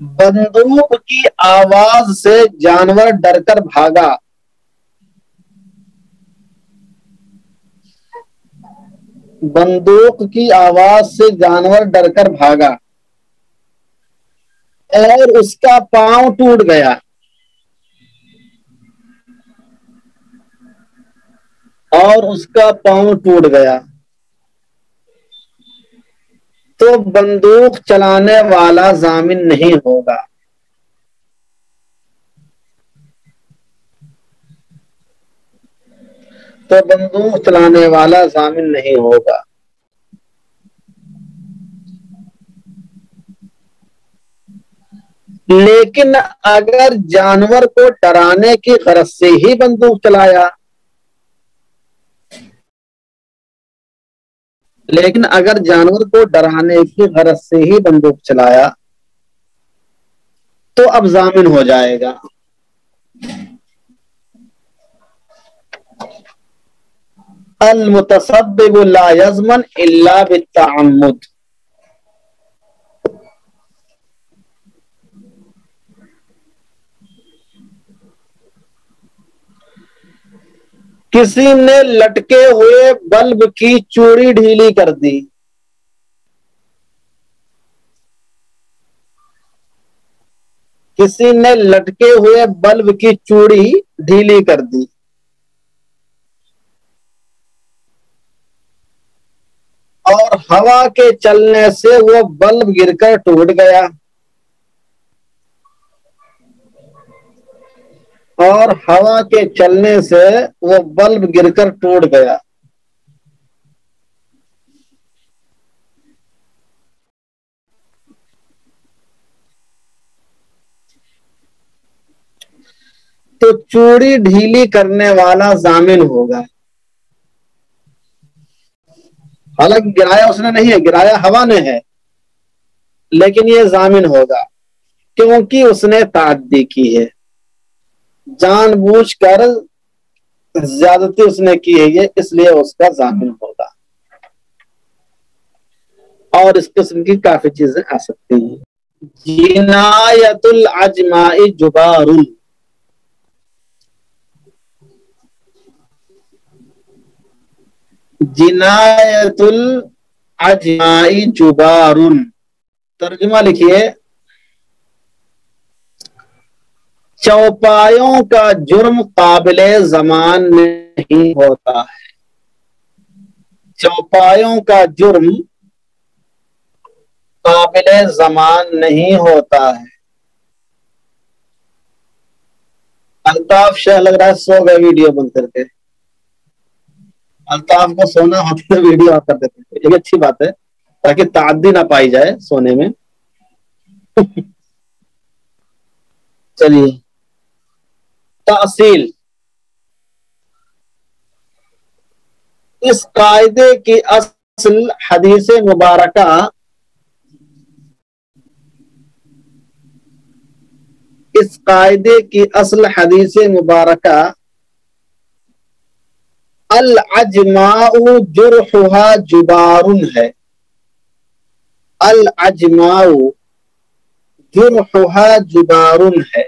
بندوق کی آواز سے جانور ڈر کر بھاگا، بندوق کی آواز سے جانور ڈر کر بھاگا اور اس کا پاؤں ٹوٹ گیا، اور اس کا پاؤں ٹوٹ گیا، تو بندوق چلانے والا ضامن نہیں ہوگا۔ تو بندوق چلانے والا ضامن نہیں ہوگا۔ لیکن اگر جانور کو ڈرانے کی غرض سے ہی بندوق چلایا، لیکن اگر جانور کو ڈرانے کی غرض سے ہی بندوق چلایا تو اب ضامن ہو جائے گا۔ المتسبب لا یضمن الا بالتعمد، کسی نے لٹکے ہوئے بلب کی چوڑی ڈھیلی کر دی، کسی نے لٹکے ہوئے بلب کی چوڑی ڈھیلی کر دی، اور ہوا کے چلنے سے وہ بلب گر کر ٹوٹ گیا، اور ہوا کے چلنے سے وہ بلب گر کر ٹوٹ گیا، تو چوڑی ڈھیلی کرنے والا ضامن ہوگا۔ حالانکہ گرایا اس نے نہیں ہے، گرایا ہوا نے ہے، لیکن یہ ضامن ہوگا کیونکہ اس نے تعدی کی ہے، جان بوجھ کر زیادتی اس نے کی ہے، یہ اس لیے اس کا ضامن ہوگا۔ اور اس قسم کی کافی چیزیں آ سکتی ہیں۔ جنایت العجماء جبار، جنایت العجماء جبار، ترجمہ لکھیے، چوپایوں کا جرم قابل زمان نہیں ہوتا ہے، چوپایوں کا جرم قابل زمان نہیں ہوتا ہے۔ الطاف شاہ لگ رہا ہے سو گئے ویڈیو بند کر کے، الطاف کو سونا ہوتا ہے ویڈیو آف کر دیتے ہیں، یہ اچھی بات ہے تاکہ تعدی نہ پائی جائے سونے میں۔ چلیے، تاصیل، اس قاعدے کی اصل حدیث مبارکہ اس قاعدے کی اصل حدیث مبارکہ العجماء جرحها جبار ہے، العجماء جرحها جبار ہے۔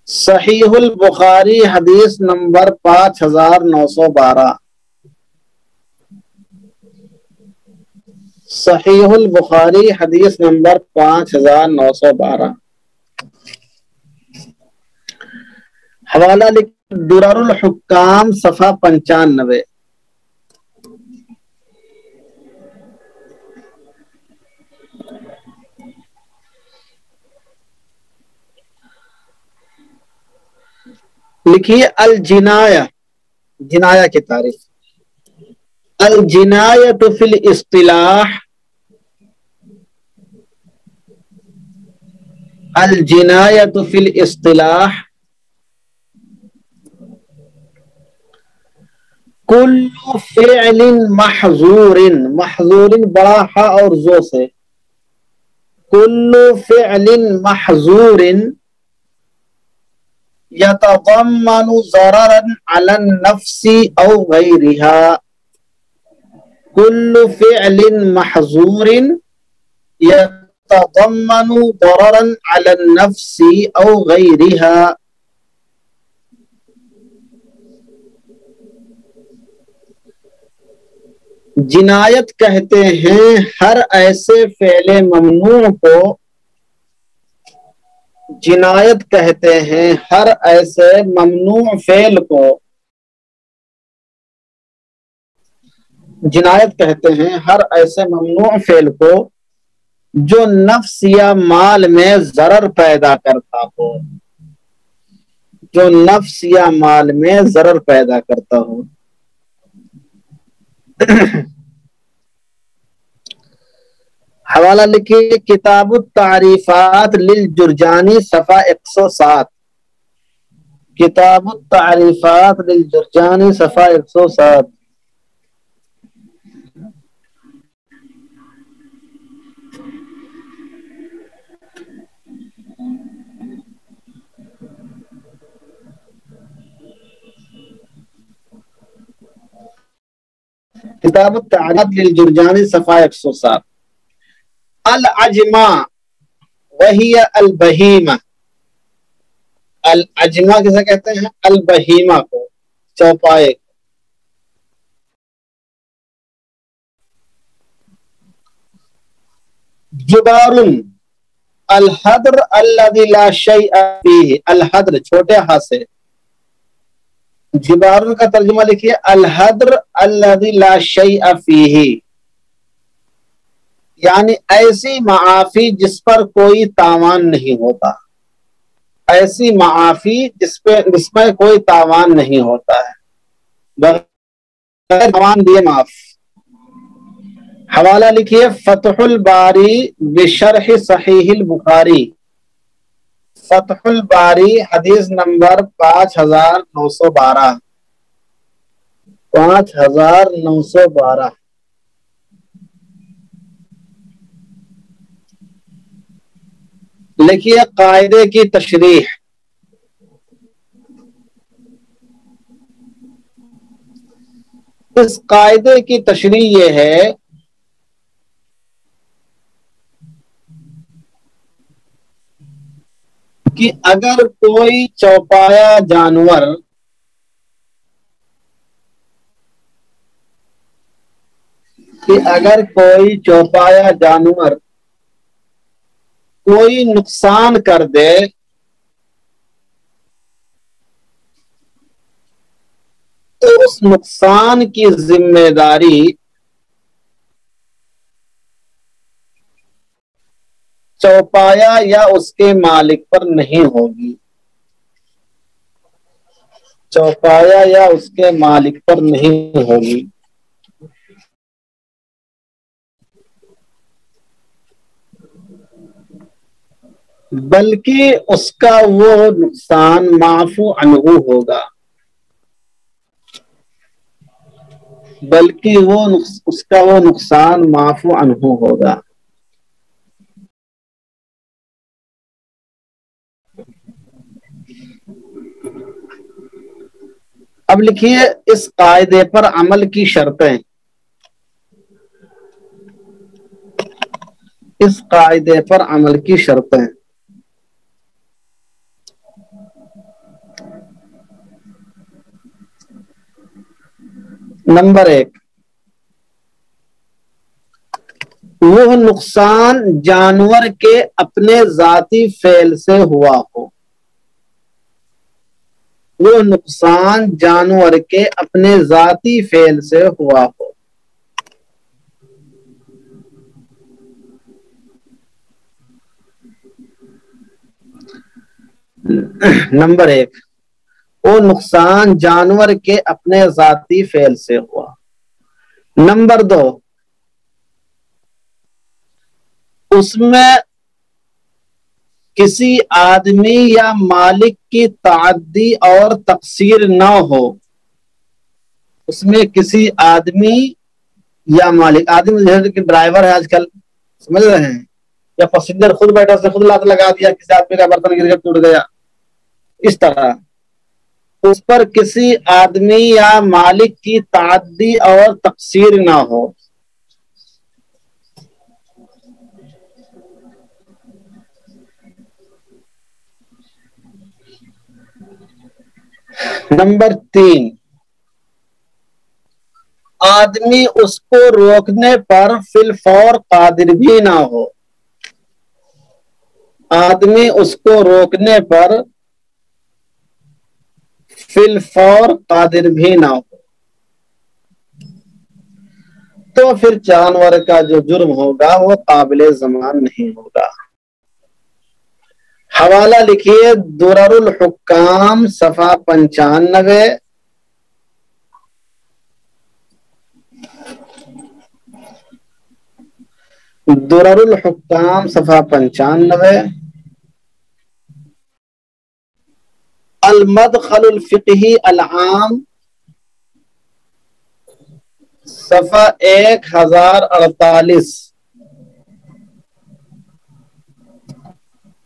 صحیح البخاری حدیث نمبر 5912. صحیح البخاری حدیث نمبر 5912. حوالہ درر الحکام صفحہ 95. لکھیے الجنایہ، جنایہ کی تعریف. الجنایۃ فی الاصطلاح، الجنایۃ فی الاصطلاح کل فعل محظور، محظور بڑا ہا اور زو سے، کل فعل محظور یتضمن ضررا علی النفس او غیرها، کل فعل محظور یتضمن ضررا علی النفس او غیرها. جنایت کہتے ہیں ہر ایسے فعل ممنوع کو، جنایت کہتے ہیں ہر ایسے ممنوع فعل کو، جنایت کہتے ہیں ہر ایسے ممنوع فعل کو جو نفس یا مال میں ضرر پیدا کرتا ہو، جو نفس یا مال میں ضرر پیدا کرتا ہو. حوالہ لکھیے کتاب التعریفات للجرجانی صفحہ 107. کتاب التعریفات للجرجانی صفحہ 107. کتاب التعریفات للجرجانی صفحہ 107. العجمہ وہی البہیمہ، العجمہ کسے کہتے ہیں؟ البہیمہ کو، چوپائے کو. جبار الحدر الذی لا شیء فیہ، الحدر چھوٹے ہا سے، جبار کا ترجمہ لکھیے الحدر الذی لا شیء فیہ، یعنی ایسی معافی جس پر کوئی تاوان نہیں ہوتا، ایسی معافی جس میں کوئی تاوان نہیں ہوتا ہے، بغیر تاوان دیے معاف. حوالہ لکھیے فتح الباری بشرح صحیح البخاری، فتح الباری حدیث نمبر 5912، 5912. لکھیے قاعدے کی تشریح. اس قاعدے کی تشریح یہ ہے کہ اگر کوئی چوپایا جانور کوئی نقصان کر دے تو اس نقصان کی ذمہ داری چوپایا یا اس کے مالک پر نہیں ہوگی، چوپایا یا اس کے مالک پر نہیں ہوگی، بلکہ اس کا وہ نقصان معفو عنہ ہوگا، بلکہ اس کا وہ نقصان معفو عنہ ہوگا. اب لکھیے اس قاعدے پر عمل کی شرطیں. اس قاعدے پر عمل کی شرطیں. نمبر 1، وہ نقصان جانور کے اپنے ذاتی فعل سے ہوا ہو، وہ نقصان جانور کے اپنے ذاتی فعل سے ہوا ہو۔ نمبر 1، وہ نقصان جانور کے اپنے ذاتی فعل سے ہوا۔ نمبر 2، اس میں کسی آدمی یا مالک کی تعدی اور تقصیر نہ ہو، اس میں کسی آدمی یا مالک، آدمی جیسے کہ ڈرائیور ہے آج کل، سمجھ رہے ہیں، یا پیسنجر خود بیٹھا سے خود لات لگا دیا، کسی آدمی کا برتن گر کے ٹوٹ گیا، اس طرح اس پر کسی آدمی یا مالک کی تعدی اور تقصیر نہ ہو۔ نمبر 3، آدمی اس کو روکنے پر فی الفور قادر بھی نہ ہو، آدمی اس کو روکنے پر فی الفور قادر بھی نہ ہو، تو پھر جانور کا جو جرم ہوگا وہ قابل ضمان نہیں ہوگا۔ حوالہ لکھیے درر الحکام صفحہ 95، درر الحکام صفحہ 95، المدخل الفقہی العام صفحہ 1048،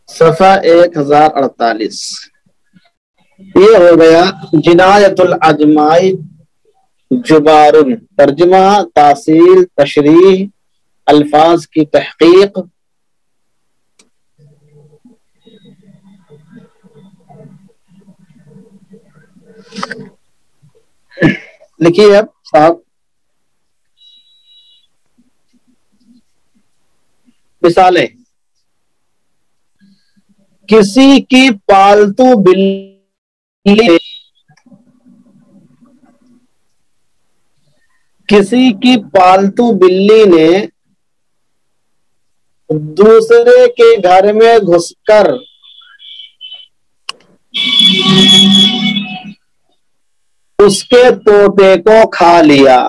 صفحہ 1048۔ یہ ہو گیا جنایت العجماء جبار، ترجمہ، تاصیل، تشریح، الفاظ کی تحقیق۔ لکھیے اب صاحب، مثالیں، کسی کی پالتو بلی، کسی کی پالتو بلی نے دوسرے کے گھر میں گھس کر اس کے طوطے کو کھا لیا،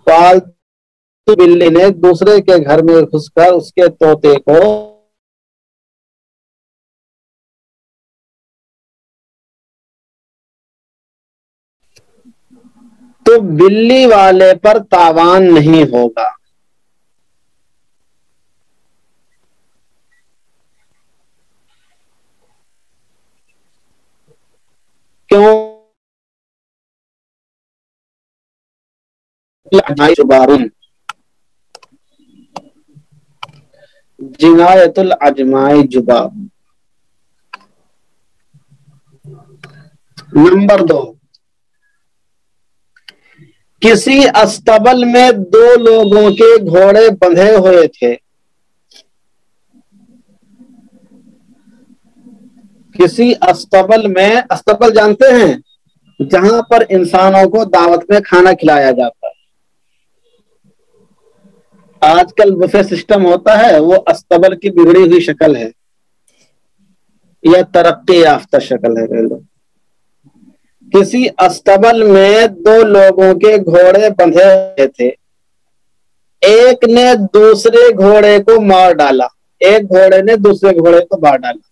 پالتو بلی نے دوسرے کے گھر میں گھس کر اس کے طوطے کو، تو بلی والے پر تاوان نہیں ہوگا، کیوں؟ جنایت العجماء جبار۔ نمبر 2، کسی استبل میں 2 لوگوں کے گھوڑے بندھے ہوئے تھے، کسی استبل میں، استبل جانتے ہیں جہاں پر انسانوں کو دعوت میں کھانا کھلایا جاتا ہے، آج کل بفے سسٹم ہوتا ہے، وہ استبل کی بگڑی ہوئی شکل ہے یا ترقی یافتہ شکل ہے۔ کسی استبل میں 2 لوگوں کے گھوڑے بندھے ہوئے تھے، ایک نے دوسرے گھوڑے کو مار ڈالا، ایک گھوڑے نے دوسرے گھوڑے کو مار ڈالا،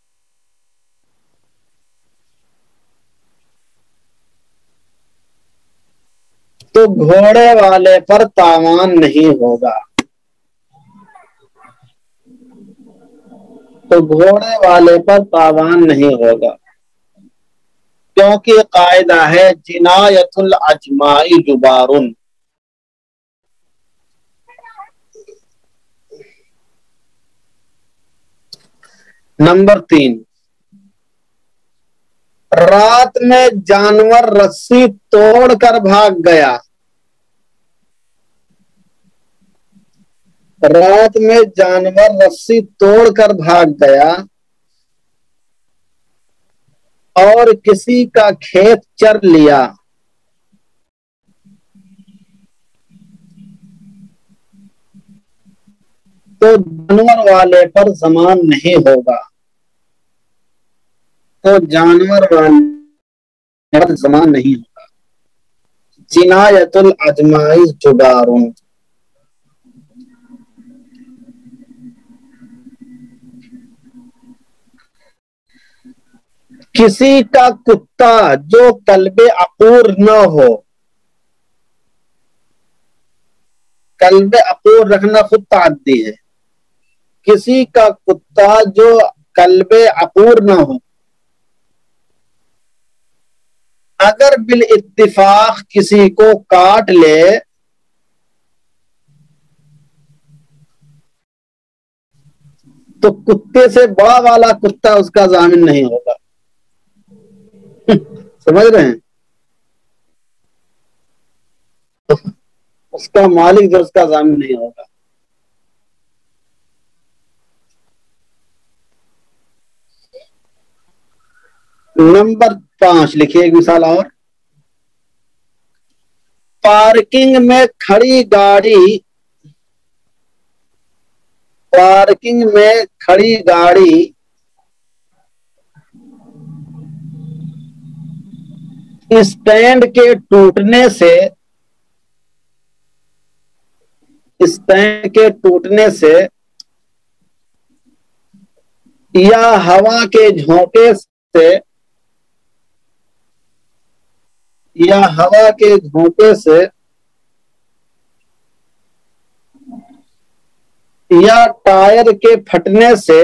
تو گھوڑے والے پر تاوان نہیں ہوگا، تو گھوڑے والے پر تاوان نہیں ہوگا، کیونکہ قاعدہ ہے جنایت العجماء جبار۔ نمبر 3، رات میں جانور رسی توڑ کر بھاگ گیا. رات میں جانور رسی توڑ کر بھاگ گیا اور کسی کا کھیت چر لیا. تو جانور والے پر ضمان نہیں ہوگا. تو جانور والے پر ضمان نہیں ہوگا. جنایت الاجماعی جبارون. کسی کا کتا جو کلب عقور نہ ہو. کلب عقور رکھنا خود تعدی ہے. کسی کا کتا جو کلب عقور نہ ہو اگر بالاتفاق کسی کو کاٹ لے تو کتے سے بڑا والا کتا اس کا ضامن نہیں ہوگا. سمجھ رہے ہیں؟ اس کا مالک جو اس کا ضامن نہیں ہوگا. نمبر 5 لکھیے ایک مثال اور. پارکنگ میں کھڑی گاڑی اسٹینڈ کے ٹوٹنے سے یا ہوا کے جھونکے سے یا ٹائر کے پھٹنے سے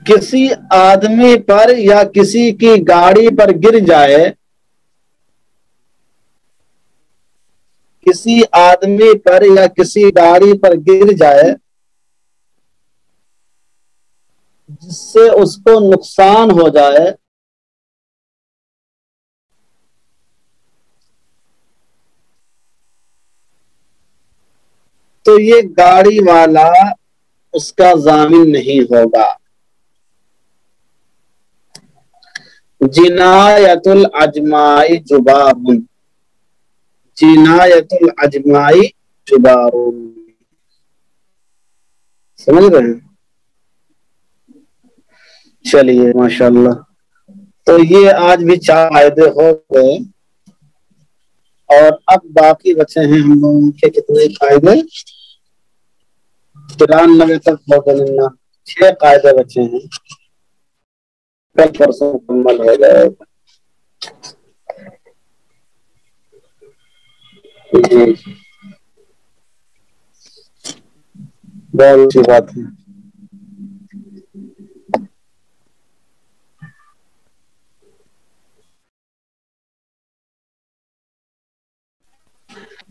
کسی آدمی پر یا کسی کی گاڑی پر گر جائے جس سے اس کو نقصان ہو جائے تو یہ گاڑی والا اس کا ضامن نہیں ہوگا. جنایت الاجماعی جبارون. جنایت الاجماعی جبارون. سمجھ رہے ہیں؟ چلیے ماشاءاللہ. تو یہ آج بھی 4 قاعدے ہو گئے اور اب باقی بچے ہیں ہم لوگوں کے کتنے قاعدے 93 تک ہو گئے. 6 قاعدے بچے ہیں. کل پرسوں مکمل ہو جائے گا. جی بہت اچھی بات ہے.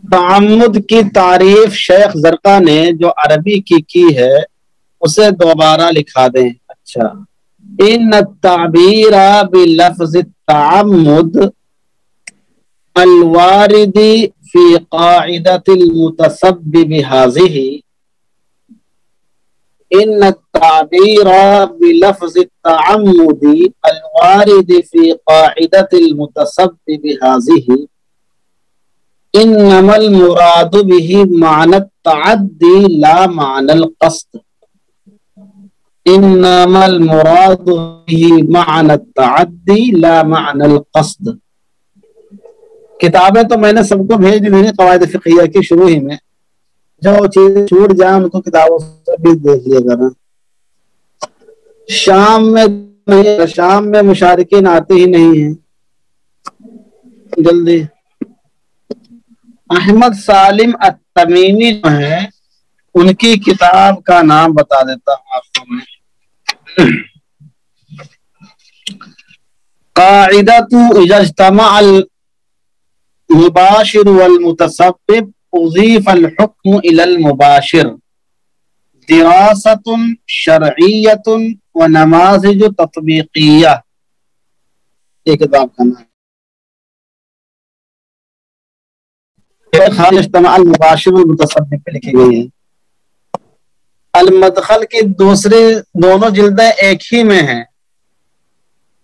تعمد کی تعریف شیخ زرقا نے جو عربی کی ہے اسے دوبارہ لکھا دیں. اچھا. ان التعبیر بلفظ التعمد الوارد فی قاعدة المتسبب هذه. ان التعبیر بلفظ التعمد الوارد فی قاعدة المتسبب هذه انما المراد به معنى التعدی لا معنى القصد. انما المراد به معنى التعدی لا معنى القصد. کتابیں تو میں نے سب کو بھیج دی ہیں قواعد فقہیہ کی شروع ہی میں. جو چیز چھوٹ جائے ان کو کتابوں سے بھی دیکھ لیے گا نا. شام میں مشارکین آتے ہی نہیں ہیں. جلدی. احمد سالم التمیمی جو ہے ان کی کتاب کا نام بتا دیتا ہوں آپ کو میں. قاعدۃ اذا اجتمع المباشر والمتسبب اضیف الحکم الی المباشر دراست شرعیت و نماذج تطبیقیہ، یہ کتاب کا نام ہے۔ اجتماع المباشر المتصدق پہ لکھی گئی ہے۔ المدخل کی دوسری دونوں جلدیں ایک ہی میں ہیں،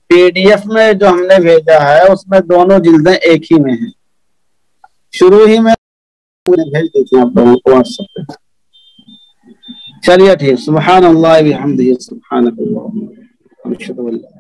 پی ڈی ایف میں جو ہم نے بھیجا ہے اس میں دونوں جلدیں ایک ہی میں ہیں، شروع ہی میں بھیج دیتے ہیں آپ لوگوں کو واٹس ایپ پہ۔ چلیے ٹھیک، سبحان اللہ بحمدہ، سبحانک اللہم وبحمدک، اشہد ان لا